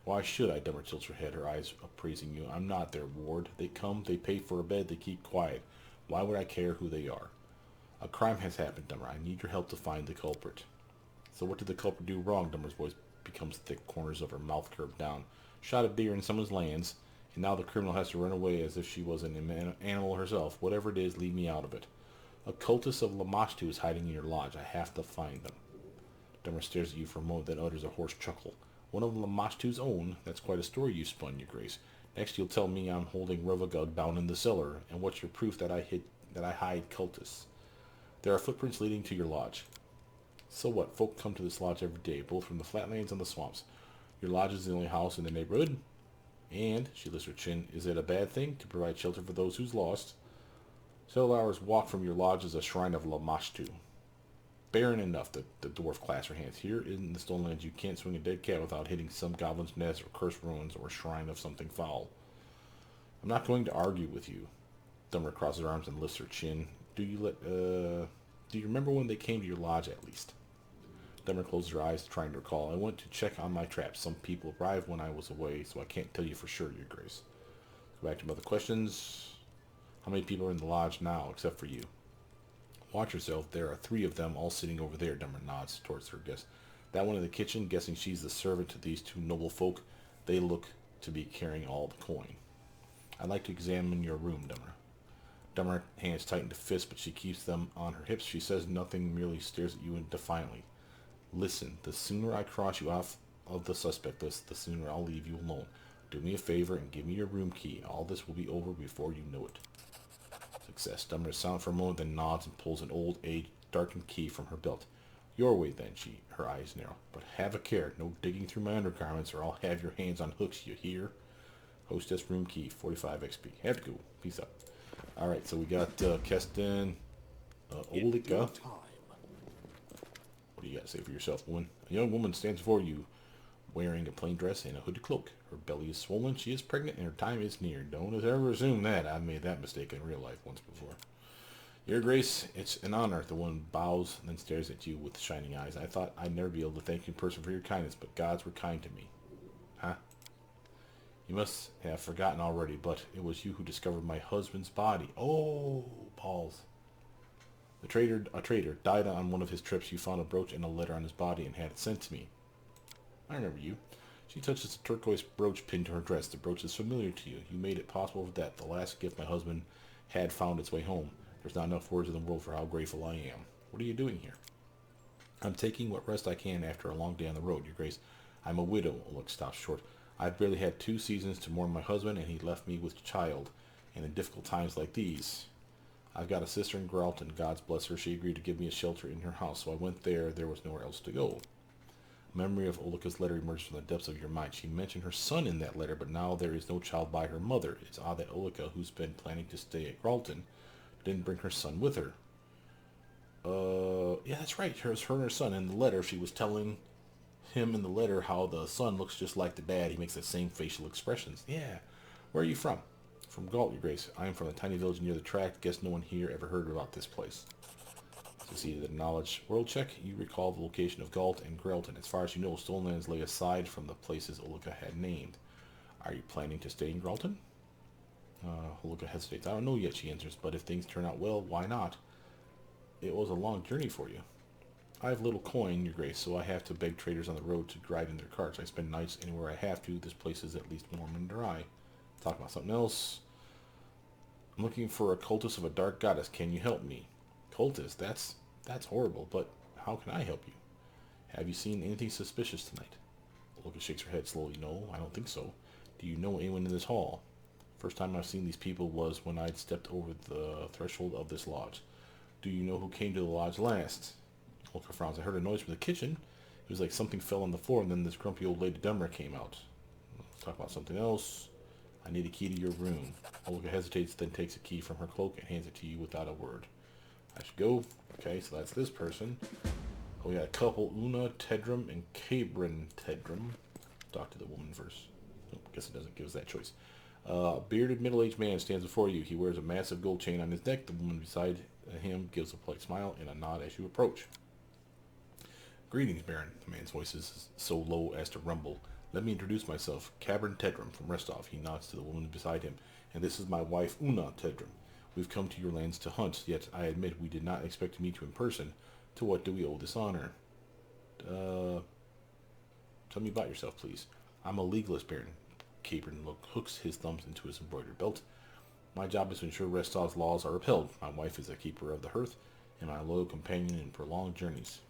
Why should I? Dumra tilts her head, her eyes appraising you. I'm not their ward. They come, they pay for a bed, they keep quiet. Why would I care who they are? A crime has happened, Dumra. I need your help to find the culprit. So what did the culprit do wrong? Dumra's voice becomes thick, corners of her mouth curved down. Shot a deer in someone's lands, and now the criminal has to run away as if she was an animal herself. Whatever it is, leave me out of it. A cultist of Lamashtu is hiding in your lodge. I have to find them. Dumra stares at you for a moment, then utters a hoarse chuckle. One of Lamashtu's own? That's quite a story you spun, Your Grace. Next you'll tell me I'm holding Ruvagug bound in the cellar, and what's your proof that I hide cultists? There are footprints leading to your lodge. So what? Folk come to this lodge every day, both from the flatlands and the swamps. Your lodge is the only house in the neighborhood. And, she lifts her chin, is it a bad thing to provide shelter for those who's lost? Several hours' walk from your lodge is a shrine of Lamashtu. Barren enough, the dwarf clasped her hands. Here in the Stonelands you can't swing a dead cat without hitting some goblin's nest or cursed ruins or shrine of something foul. I'm not going to argue with you. Dumra crosses her arms and lifts her chin. Do you remember when they came to your lodge at least? Dumra closes her eyes, trying to recall. I went to check on my traps. Some people arrived when I was away, so I can't tell you for sure, Your Grace. Go back to other questions. How many people are in the lodge now, except for you? Watch yourself. There are 3 of them, all sitting over there. Dumra nods towards her guest. That one in the kitchen, guessing she's the servant to these 2 noble folk. They look to be carrying all the coin. I'd like to examine your room, Dumra. Dumra hands tighten to fists, but she keeps them on her hips. She says nothing, merely stares at you defiantly. Listen, the sooner I cross you off of the suspect list, the sooner I'll leave you alone. Do me a favor and give me your room key. All this will be over before you know it. Success. Dumra is silent for a moment, then nods and pulls an old, darkened key from her belt. Your way then, her eyes narrow. But have a care, no digging through my undergarments or I'll have your hands on hooks, you hear? Hostess room key, 45 XP. Have to go. Peace out. Alright, so we got Keston, Olika. What do you got to say for yourself, woman? A young woman stands before you, wearing a plain dress and a hooded cloak. Her belly is swollen, she is pregnant, and her time is near. Don't ever assume that. I've made that mistake in real life once before. Your Grace, it's an honor. The woman bows and then stares at you with shining eyes. I thought I'd never be able to thank you in person for your kindness, but gods were kind to me. Huh? You must have forgotten already, but it was you who discovered my husband's body. Oh, balls. A traitor died on one of his trips. You found a brooch and a letter on his body and had it sent to me. I remember you. She touches the turquoise brooch pinned to her dress. The brooch is familiar to you. You made it possible that the last gift my husband had found its way home. There's not enough words in the world for how grateful I am. What are you doing here? I'm taking what rest I can after a long day on the road, Your Grace. I'm a widow. Look, stops short. I've barely had 2 seasons to mourn my husband, and he left me with child. And in difficult times like these, I've got a sister in Gralton. God's bless her. She agreed to give me a shelter in her house, so I went there. There was nowhere else to go. A memory of Olika's letter emerged from the depths of your mind. She mentioned her son in that letter, but now there is no child by her mother. It's odd that Olika, who's been planning to stay at Gralton, didn't bring her son with her. Yeah, that's right. It was her and her son. In the letter, she was telling him in the letter how the son looks just like the dad. He makes the same facial expressions. Yeah. Where are you from? From Galt, Your Grace. I am from a tiny village near the tract. Guess no one here ever heard about this place. Succeeded the knowledge world check. You recall the location of Galt and Grelton. As far as you know, stolen lands lay aside from the places Olika had named. Are you planning to stay in Grelton? Olika hesitates. I don't know yet, she answers, but if things turn out well, why not? It was a long journey for you. I have little coin, Your Grace, so I have to beg traders on the road to ride in their carts. I spend nights anywhere I have to. This place is at least warm and dry. Talk about something else. I'm looking for a cultist of a dark goddess. Can you help me? Cultist? That's horrible, but how can I help you? Have you seen anything suspicious tonight? Olika shakes her head slowly. No, I don't think so. Do you know anyone in this hall? First time I've seen these people was when I'd stepped over the threshold of this lodge. Do you know who came to the lodge last? Olika frowns. I heard a noise from the kitchen. It was like something fell on the floor, and then this grumpy old lady Dummer came out. Let's talk about something else. I need a key to your room. Olika hesitates, then takes a key from her cloak and hands it to you without a word. I should go. Okay, so that's this person. We got a couple, Una Tedrum and Cabrin Tedrum. Talk to the woman first. Oh, guess it doesn't give us that choice. A bearded middle-aged man stands before you. He wears a massive gold chain on his neck. The woman beside him gives a polite smile and a nod as you approach. Greetings, Baron. The man's voice is so low as to rumble. Let me introduce myself. Cabrin Tedrum from Restov. He nods to the woman beside him. And this is my wife, Una Tedrum. We've come to your lands to hunt, yet I admit we did not expect to meet you in person. To what do we owe this honor? Tell me about yourself, please. I'm a legalist, Baron. Cabrin hooks his thumbs into his embroidered belt. My job is to ensure Restov's laws are upheld. My wife is a keeper of the hearth, and my loyal companion in prolonged journeys.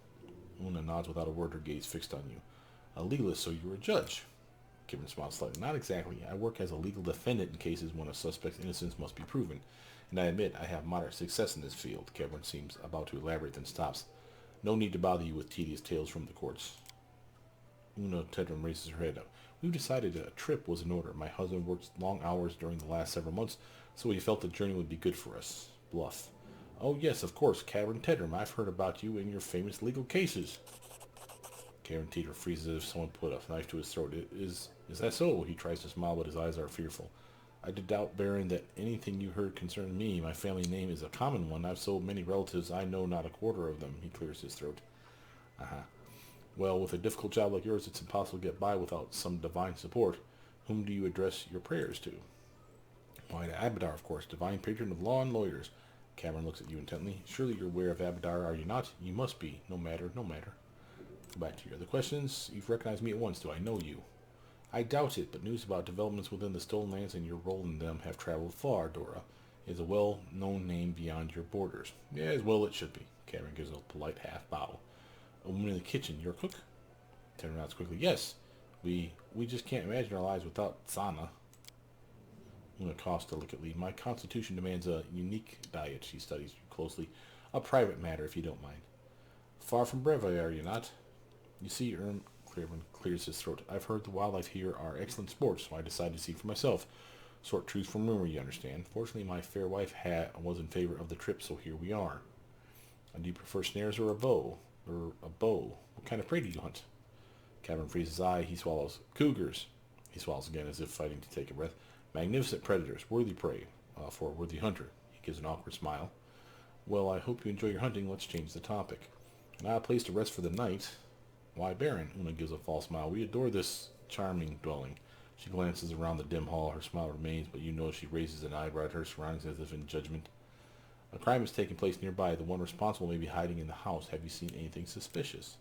Una nods without a word, her gaze fixed on you. A legalist, so you're a judge. Cabrin smiles slightly. Not exactly. I work as a legal defendant in cases when a suspect's innocence must be proven. And I admit I have moderate success in this field. Cabrin seems about to elaborate, then stops. No need to bother you with tedious tales from the courts. Una Tedrum raises her head up. We've decided a trip was in order. My husband worked long hours during the last several months, so he felt the journey would be good for us. Bluff. Oh yes, of course, Cabrin Tedrum. I've heard about you and your famous legal cases. Cabrin Tedrum freezes as if someone put a knife to his throat. Is that so? He tries to smile, but his eyes are fearful. I doubt, Baron, that anything you heard concerning me. My family name is a common one. I've so many relatives, I know not a quarter of them. He clears his throat. Well, with a difficult job like yours, it's impossible to get by without some divine support. Whom do you address your prayers to? Why, to Abadar, of course, divine patron of law and lawyers. Cameron looks at you intently. Surely you're aware of Abadar, are you not? You must be. No matter, no matter. Go back to your other questions. You've recognized me at once. Do I know you? I doubt it, but news about developments within the stolen lands and your role in them have traveled far, Dora. It is a well-known name beyond your borders. Yeah, as well it should be. Cameron gives a polite half-bow. A woman in the kitchen. You're a cook? Turn around quickly. Yes. We just can't imagine our lives without Sana. Una coughs delicately. My constitution demands a unique diet. She studies you closely. A private matter, if you don't mind. Far from brave, are you not? You see, Clearman clears his throat. I've heard the wildlife here are excellent sports, so I decided to see for myself. Sort truth from rumor, you understand. Fortunately, my fair wife was in favor of the trip, so here we are. Do you prefer snares or a bow? What kind of prey do you hunt? Cavern freezes his eye. He swallows. Cougars. He swallows again as if fighting to take a breath. Magnificent predators. Worthy prey for a worthy hunter. He gives an awkward smile. Well, I hope you enjoy your hunting. Let's change the topic. Now a place to rest for the night. Why, Baron? Una gives a false smile. We adore this charming dwelling. She glances around the dim hall. Her smile remains, but you know she raises an eyebrow at her surroundings as if in judgment. A crime is taking place nearby. The one responsible may be hiding in the house. Have you seen anything suspicious?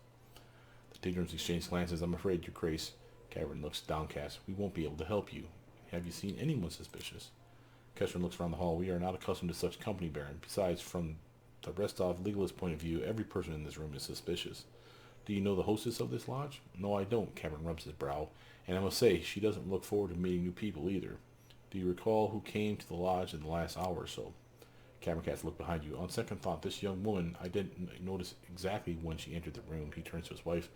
The Digrams exchange glances. I'm afraid, Your Grace. Cavern looks downcast. We won't be able to help you. Have you seen anyone suspicious? Kestrin looks around the hall. We are not accustomed to such company, Baron. Besides, from the Restov legalist point of view, every person in this room is suspicious. Do you know the hostess of this lodge? No, I don't. Cavern rubs his brow. And I must say, she doesn't look forward to meeting new people either. Do you recall who came to the lodge in the last hour or so? Cavern casts a look behind you. On second thought, this young woman, I didn't notice exactly when she entered the room. He turns to his wife.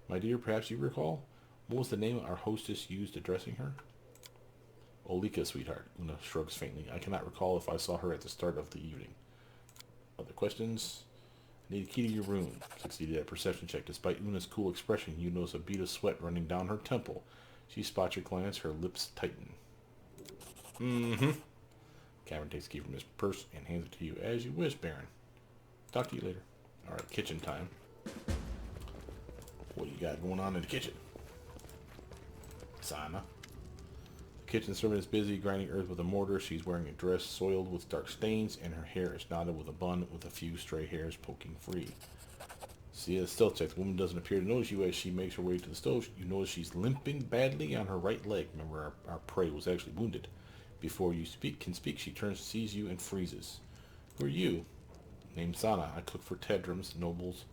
My dear, perhaps you recall? What was the name our hostess used addressing her? Olika, sweetheart. Una shrugs faintly. I cannot recall if I saw her at the start of the evening. Other questions? I need a key to your room. Succeeded at perception check. Despite Una's cool expression, you notice a bead of sweat running down her temple. She spots your glance. Her lips tighten. Cavern takes the key from his purse and hands it to you. As you wish, Baron. Talk to you later. Alright, kitchen time. What do you got going on in the kitchen? Sana. The kitchen servant is busy grinding earth with a mortar. She's wearing a dress soiled with dark stains, and her hair is knotted with a bun with a few stray hairs poking free. See, a stealth check. The woman doesn't appear to notice you as she makes her way to the stove. You notice she's limping badly on her right leg. Remember, our prey was actually wounded. Before you can speak, she turns, sees you, and freezes. Who are you? Named Sana. I cook for Tedrams, nobles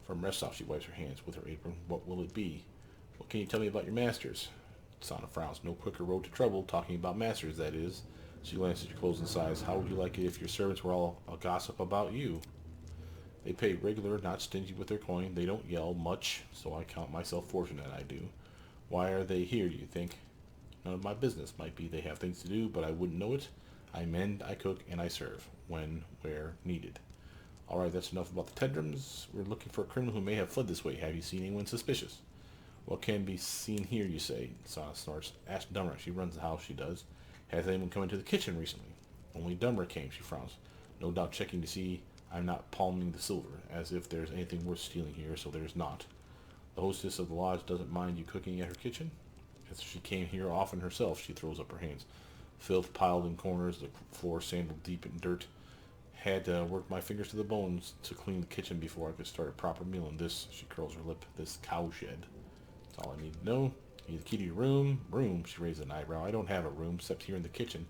from Restov. She wipes her hands with her apron. What will it be? What can you tell me about your masters? Sana frowns. No quicker road to trouble. Talking about masters, that is. She glances at your clothes and sighs. How would you like it if your servants were all a gossip about you? They pay regular, not stingy with their coin. They don't yell much, so I count myself fortunate I do. Why are they here, do you think? None of my business. Might be they have things to do, but I wouldn't know it. I mend, I cook, and I serve. When, where, needed. Alright, that's enough about the Tedrams. We're looking for a criminal who may have fled this way. Have you seen anyone suspicious? What can be seen here, you say? Sana snorts. Ask Dummer. She runs the house, she does. Has anyone come into the kitchen recently? Only Dummer came, she frowns. No doubt checking to see I'm not palming the silver, as if there's anything worth stealing here, so there's not. The hostess of the lodge doesn't mind you cooking at her kitchen? As she came here often herself, she throws up her hands. Filth piled in corners, the floor sandaled deep in dirt. Had to work my fingers to the bones to clean the kitchen before I could start a proper meal in this, she curls her lip, this cowshed. That's all I need to know. You need the key to your room? Room, she raises an eyebrow. I don't have a room, except here in the kitchen.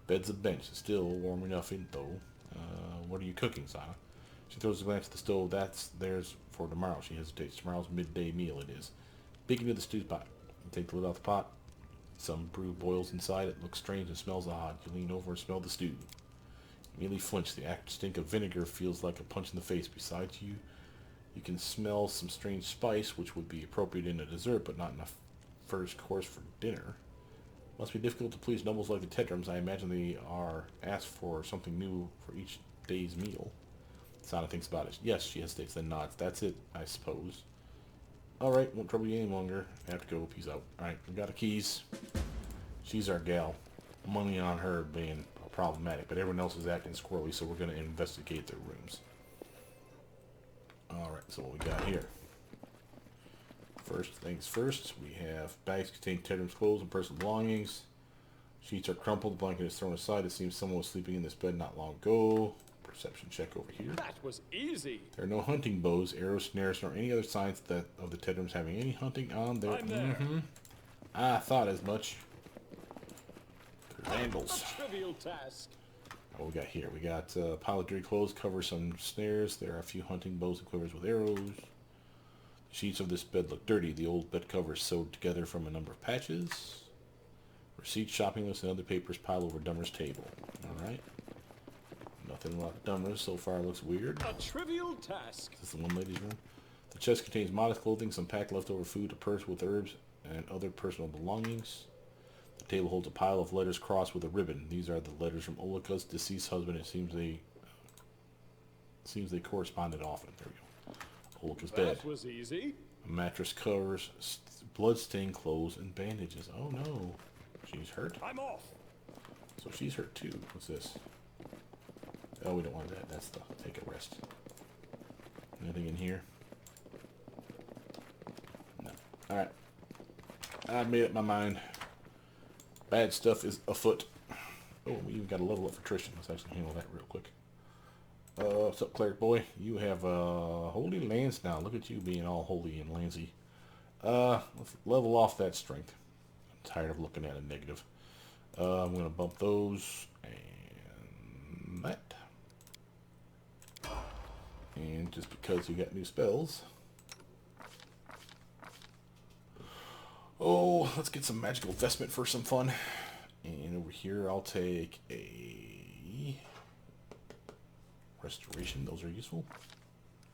Bed's a bench, still warm enough in, though. What are you cooking, Sana? She throws a glance at the stove. That's theirs for tomorrow. She hesitates. Tomorrow's midday meal it is. Big into the stew pot. You take the lid off the pot. Some brew boils inside. It looks strange and smells odd. You lean over and smell the stew. You immediately flinch. The acrid stink of vinegar feels like a punch in the face. Besides you, you can smell some strange spice, which would be appropriate in a dessert, but not in a first course for dinner. Must be difficult to please nobles like the Tedrams. I imagine they are asked for something new for each day's meal. Sana thinks about it. Yes, she hesitates, then nods. That's it, I suppose. Alright, won't trouble you any longer. I have to go. Peace out. Alright, we got the keys. She's our gal. Money on her being problematic, but everyone else is acting squirrely, so we're going to investigate their rooms. Alright, so what we got here? First things first, we have bags containing Tedram's clothes and personal belongings. Sheets are crumpled, the blanket is thrown aside. It seems someone was sleeping in this bed not long ago. Perception check over here. That was easy. There are no hunting bows, arrows, snares, nor any other signs that of the Tedrams having any hunting on their... I'm there. I thought as much. They're vandals. A trivial task. What we got here? We got a pile of dirty clothes, cover some snares. There are a few hunting bows and quivers with arrows. The sheets of this bed look dirty. The old bed cover is sewed together from a number of patches. Receipts, shopping lists, and other papers pile over Dummer's table. Alright. Nothing about Dummer's so far looks weird. A trivial task. Is this the one lady's room? The chest contains modest clothing, some packed leftover food, a purse with herbs, and other personal belongings. The table holds a pile of letters crossed with a ribbon. These are the letters from Olika's deceased husband. It seems they corresponded often. There we go. Olika's bed. That was easy. A mattress covers blood-stained clothes and bandages. Oh no. She's hurt? I'm off. So she's hurt too. What's this? Oh, we don't want that. That's the take a rest. Anything in here? No. Alright. I've made up my mind. Bad stuff is afoot. Oh, we even got a level up for Tristan. Let's actually handle that real quick. What's up, cleric boy? You have holy lance now. Look at you being all holy and lancy. Let's level off that strength. I'm tired of looking at a negative. I'm gonna bump those and that. And just because you got new spells. Oh, let's get some magical vestment for some fun. And over here I'll take a restoration. Those are useful.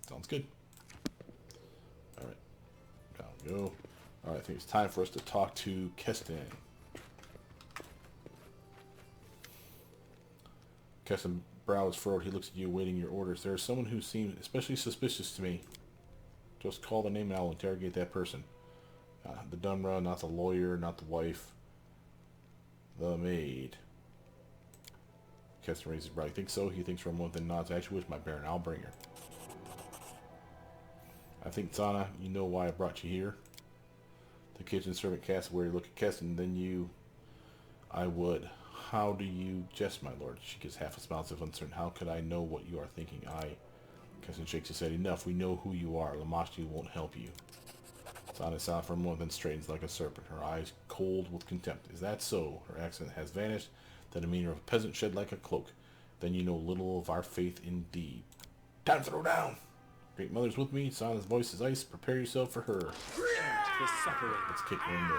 Sounds good. Alright. Down we go. Alright, I think it's time for us to talk to Keston. Keston brow is furrowed. He looks at you, waiting your orders. There is someone who seems especially suspicious to me. Just call the name and I'll interrogate that person. The Dunra, not the lawyer, not the wife. The maid. Keston raises his brow. You think so? He thinks for a moment, then nods. Actually, with my Baron. I'll bring her. I think, Zana, you know why I brought you here. The kitchen servant casts a wary look at Keston, then you... I would. How do you jest, my lord? She gives half a smile as if uncertain. How could I know what you are thinking? Keston shakes his head. Enough. We know who you are. Lamashtu won't help you. Zana is silent for a moment, then straightens like a serpent, her eyes cold with contempt. Is that so? Her accent has vanished, the demeanor of a peasant shed like a cloak. Then you know little of our faith indeed. Time to throw down! Great Mother's with me. Zana's voice is ice. Prepare yourself for her. Let's kick her in the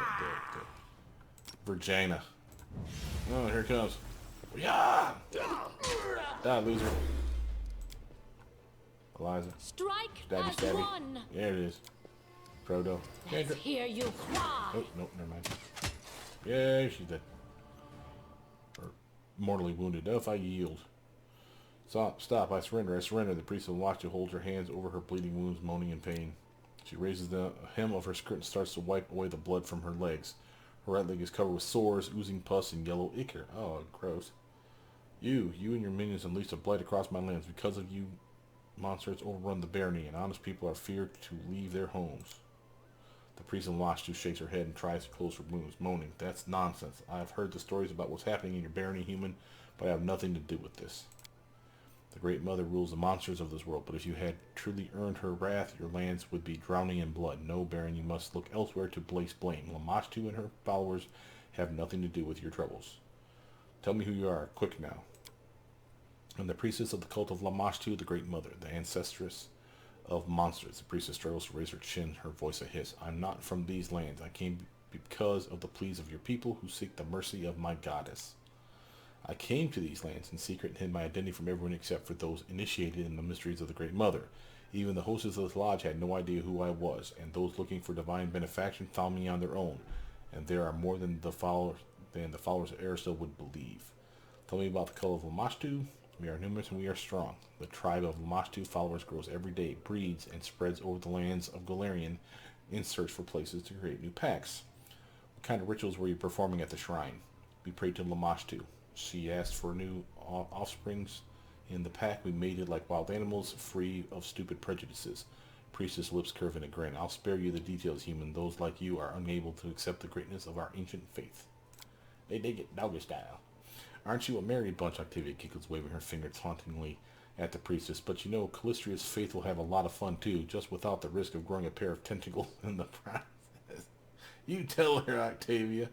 Virginia. Oh, here it comes. Yeah! Die, loser. Eliza. Strike Stabby, as stabby. one. There it is. Frodo. Let's hear you cry. Oh, nope, never mind. Yay, she's dead. Or mortally wounded. Oh, if I yield. Stop, I surrender, I surrender. The priest will watch you hold her hands over her bleeding wounds, moaning in pain. She raises the hem of her skirt and starts to wipe away the blood from her legs. Her right leg is covered with sores, oozing pus, and yellow ichor. Oh, gross. You and your minions unleashed a blight across my lands. Because of you, monsters overrun the barony, and honest people are feared to leave their homes. The priest in Lamashtu shakes her head and tries to close her wounds, moaning, That's nonsense. I have heard the stories about what's happening in your barony, human, but I have nothing to do with this. The Great Mother rules the monsters of this world, but if you had truly earned her wrath, your lands would be drowning in blood. No, Baron, you must look elsewhere to place blame. Lamashtu and her followers have nothing to do with your troubles. Tell me who you are, quick now. I'm the priestess of the cult of Lamashtu, the Great Mother, the ancestress of monsters. The priestess struggles to raise her chin, her voice a hiss. I'm not from these lands. I came because of the pleas of your people who seek the mercy of my goddess. I came to these lands in secret and hid my identity from everyone except for those initiated in the mysteries of the Great Mother. Even the hostess of this lodge had no idea who I was, and those looking for divine benefaction found me on their own. And there are more than the followers of Aristotle would believe. Tell me about the cult of Lamashtu. We are numerous and we are strong. The tribe of Lamashtu followers grows every day, breeds, and spreads over the lands of Golarion in search for places to create new packs. What kind of rituals were you performing at the shrine? We prayed to Lamashtu. She asked for new offsprings in the pack. We mated like wild animals, free of stupid prejudices. Priestess lips curve in a grin. I'll spare you the details, human. Those like you are unable to accept the greatness of our ancient faith. They dig it doggy style. Aren't you a married bunch? Octavia giggles, waving her finger tauntingly at the priestess. But you know, Callistria's faith will have a lot of fun too, just without the risk of growing a pair of tentacles in the process. You tell her, Octavia.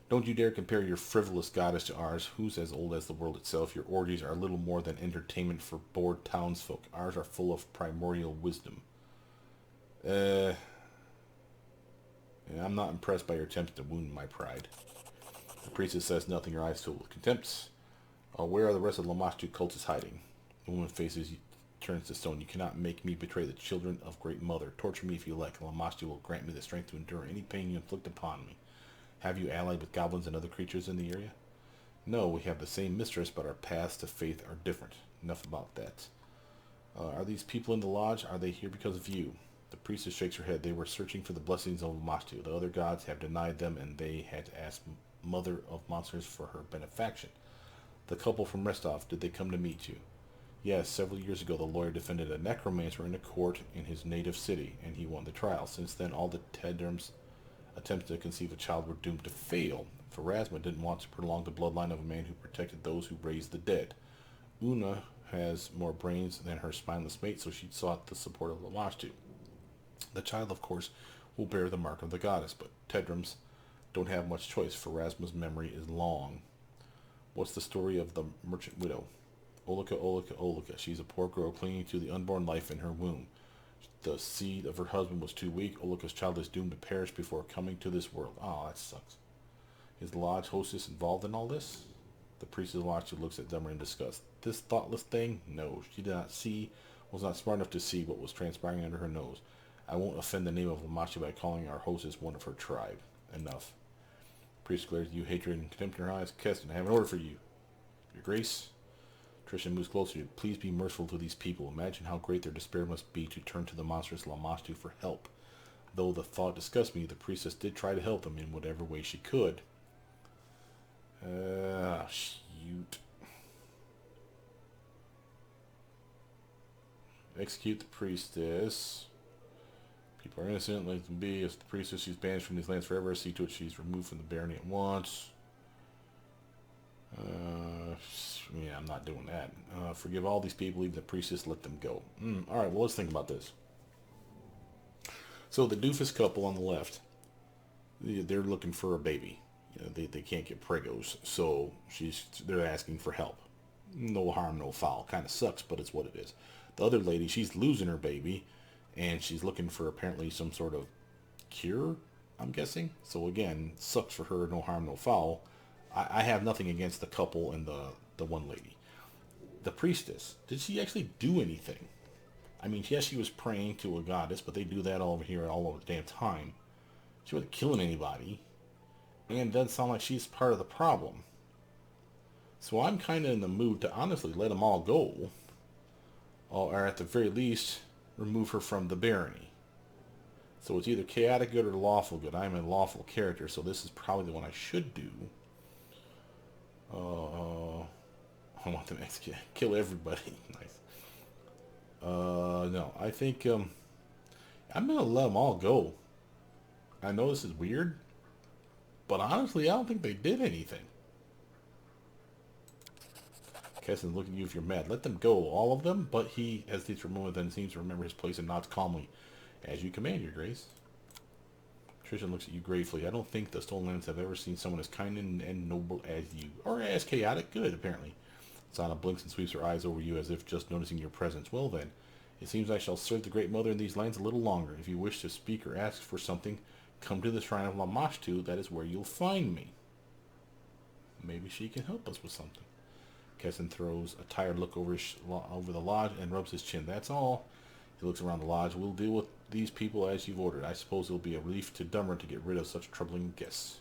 Don't you dare compare your frivolous goddess to ours, who's as old as the world itself. Your orgies are little more than entertainment for bored townsfolk. Ours are full of primordial wisdom. Yeah, I'm not impressed by your attempts to wound my pride. The priestess says nothing, her eyes filled with contempt. Where are the rest of the Lamashtu cultists hiding? The woman faces turns to stone. You cannot make me betray the children of Great Mother. Torture me if you like. Lamashtu will grant me the strength to endure any pain you inflict upon me. Have you allied with goblins and other creatures in the area? No, we have the same mistress, but our paths to faith are different. Enough about that. Are these people in the lodge? Are they here because of you? The priestess shakes her head. They were searching for the blessings of Lamashtu. The other gods have denied them, and they had to ask Mother of Monsters for her benefaction. The couple from Restov, did they come to meet you? Yes, several years ago the lawyer defended a necromancer in a court in his native city, and he won the trial. Since then, all the Tedrum's attempts to conceive a child were doomed to fail. Pharasma didn't want to prolong the bloodline of a man who protected those who raised the dead. Una has more brains than her spineless mate, so she sought the support of Lamashtu. The child, of course, will bear the mark of the goddess, but Tedrums don't have much choice. Pharasma's memory is long. What's the story of the merchant widow? Olika, Olika, Olika. She's a poor girl clinging to the unborn life in her womb. The seed of her husband was too weak. Olika's child is doomed to perish before coming to this world. Oh, that sucks. Is the lodge hostess involved in all this? The priestess Lamashtu looks at Dummer in disgust. This thoughtless thing? No, she did not see, was not smart enough to see what was transpiring under her nose. I won't offend the name of Lamashtu by calling our hostess one of her tribe. Enough. Priest glares at you, hatred and contempt in her eyes. Keston, I have an order for you. Your Grace. Tristan moves closer to you. Please be merciful to these people. Imagine how great their despair must be to turn to the monstrous Lamashtu for help. Though the thought disgusts me, the priestess did try to help them in whatever way she could. Shoot. Execute the priestess. People are innocent, let them be. As the priestess, she's banished from these lands forever. See to it she's removed from the barony at once. Yeah, I'm not doing that. Forgive all these people, even the priestess, let them go. Alright, well, let's think about this. So the doofus couple on the left, they're looking for a baby. You know, they can't get pregos, so they're asking for help. No harm, no foul. Kind of sucks, but it's what it is. The other lady, she's losing her baby, and she's looking for apparently some sort of cure, I'm guessing. So again, sucks for her, no harm, no foul. I have nothing against the couple and the one lady. The priestess, did she actually do anything? I mean, yes, she was praying to a goddess, but they do that all over here all over the damn time. She wasn't killing anybody. And it doesn't sound like she's part of the problem. So I'm kind of in the mood to honestly let them all go. Or at the very least, remove her from the barony. So it's either chaotic good or lawful good. I'm a lawful character, so this is probably the one I should do. I want them to execute, kill everybody. Nice. No, I think I'm gonna let them all go. I know this is weird, but honestly, I don't think they did anything. Keston's looking at you if you're mad. Let them go, all of them, but he hesitates for a moment, then seems to remember his place and nods calmly. As you command, Your Grace. Tristan looks at you gratefully. I don't think the Stolen Lands have ever seen someone as kind and noble as you. Or as chaotic good, apparently. Sana blinks and sweeps her eyes over you as if just noticing your presence. Well then, it seems I shall serve the Great Mother in these lands a little longer. If you wish to speak or ask for something, come to the Shrine of Lamashtu. That is where you'll find me. Maybe she can help us with something. Keston throws a tired look over the lodge and rubs his chin. That's all. He looks around the lodge. We'll deal with these people as you've ordered. I suppose it'll be a relief to Dummer to get rid of such troubling guests.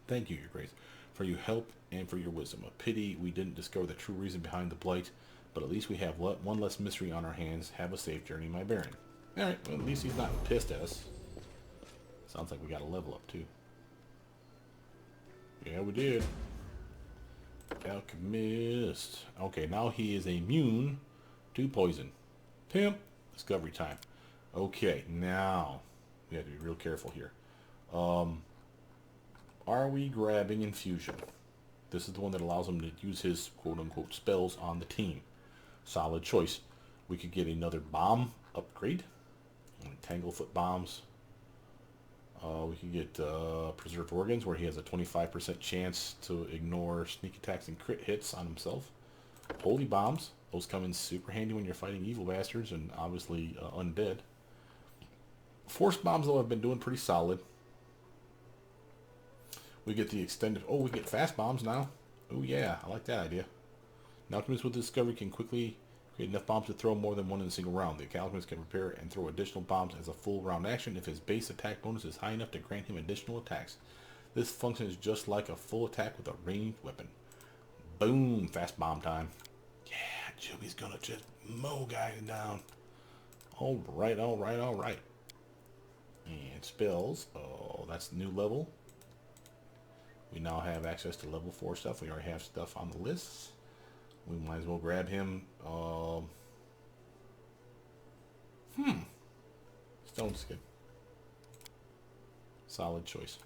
Thank you, Your Grace, for your help and for your wisdom. A pity we didn't discover the true reason behind the blight, but at least we have one less mystery on our hands. Have a safe journey, my baron. Alright, well, at least he's not pissed at us. Sounds like we got a level up, too. Yeah, we did. Alchemist. Okay, now he is immune to poison. Pimp. Discovery time. Okay, now we have to be real careful here. Are we grabbing infusion? This is the one that allows him to use his quote-unquote spells on the team. Solid choice. We could get another bomb upgrade. Tanglefoot bombs. We could get Preserved Organs, where he has a 25% chance to ignore sneak attacks and crit hits on himself. Holy Bombs. Those come in super handy when you're fighting evil bastards and obviously undead. Force Bombs, though, have been doing pretty solid. We get the extended... Oh, we get Fast Bombs now. Oh, yeah. I like that idea. An alchemist with discovery can quickly Create enough bombs to throw more than one in a single round. The alchemist can prepare and throw additional bombs as a full round action if his base attack bonus is high enough to grant him additional attacks. This function is just like a full attack with a ranged weapon. Boom! Fast bomb time. Yeah, Juby's gonna just mow guys down. Alright, alright, alright. And spells. Oh, that's the new level. We now have access to level 4 stuff. We already have stuff on the list. We might as well grab him. Stone Skin. Solid choice.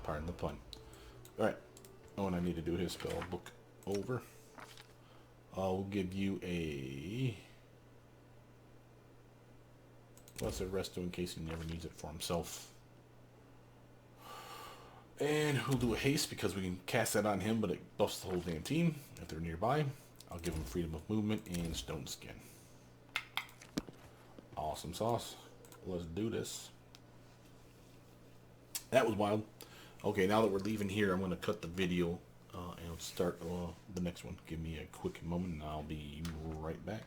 Pardon the pun. Alright. Oh, and I need to do his spell book over. We'll give you a... Plus a resto in case he never needs it for himself. And we'll do a haste because we can cast that on him, but it buffs the whole damn team if they're nearby. I'll give him freedom of movement and stone skin. Awesome sauce. Let's do this. That was wild. Okay, now that we're leaving here, I'm going to cut the video and start the next one. Give me a quick moment and I'll be right back.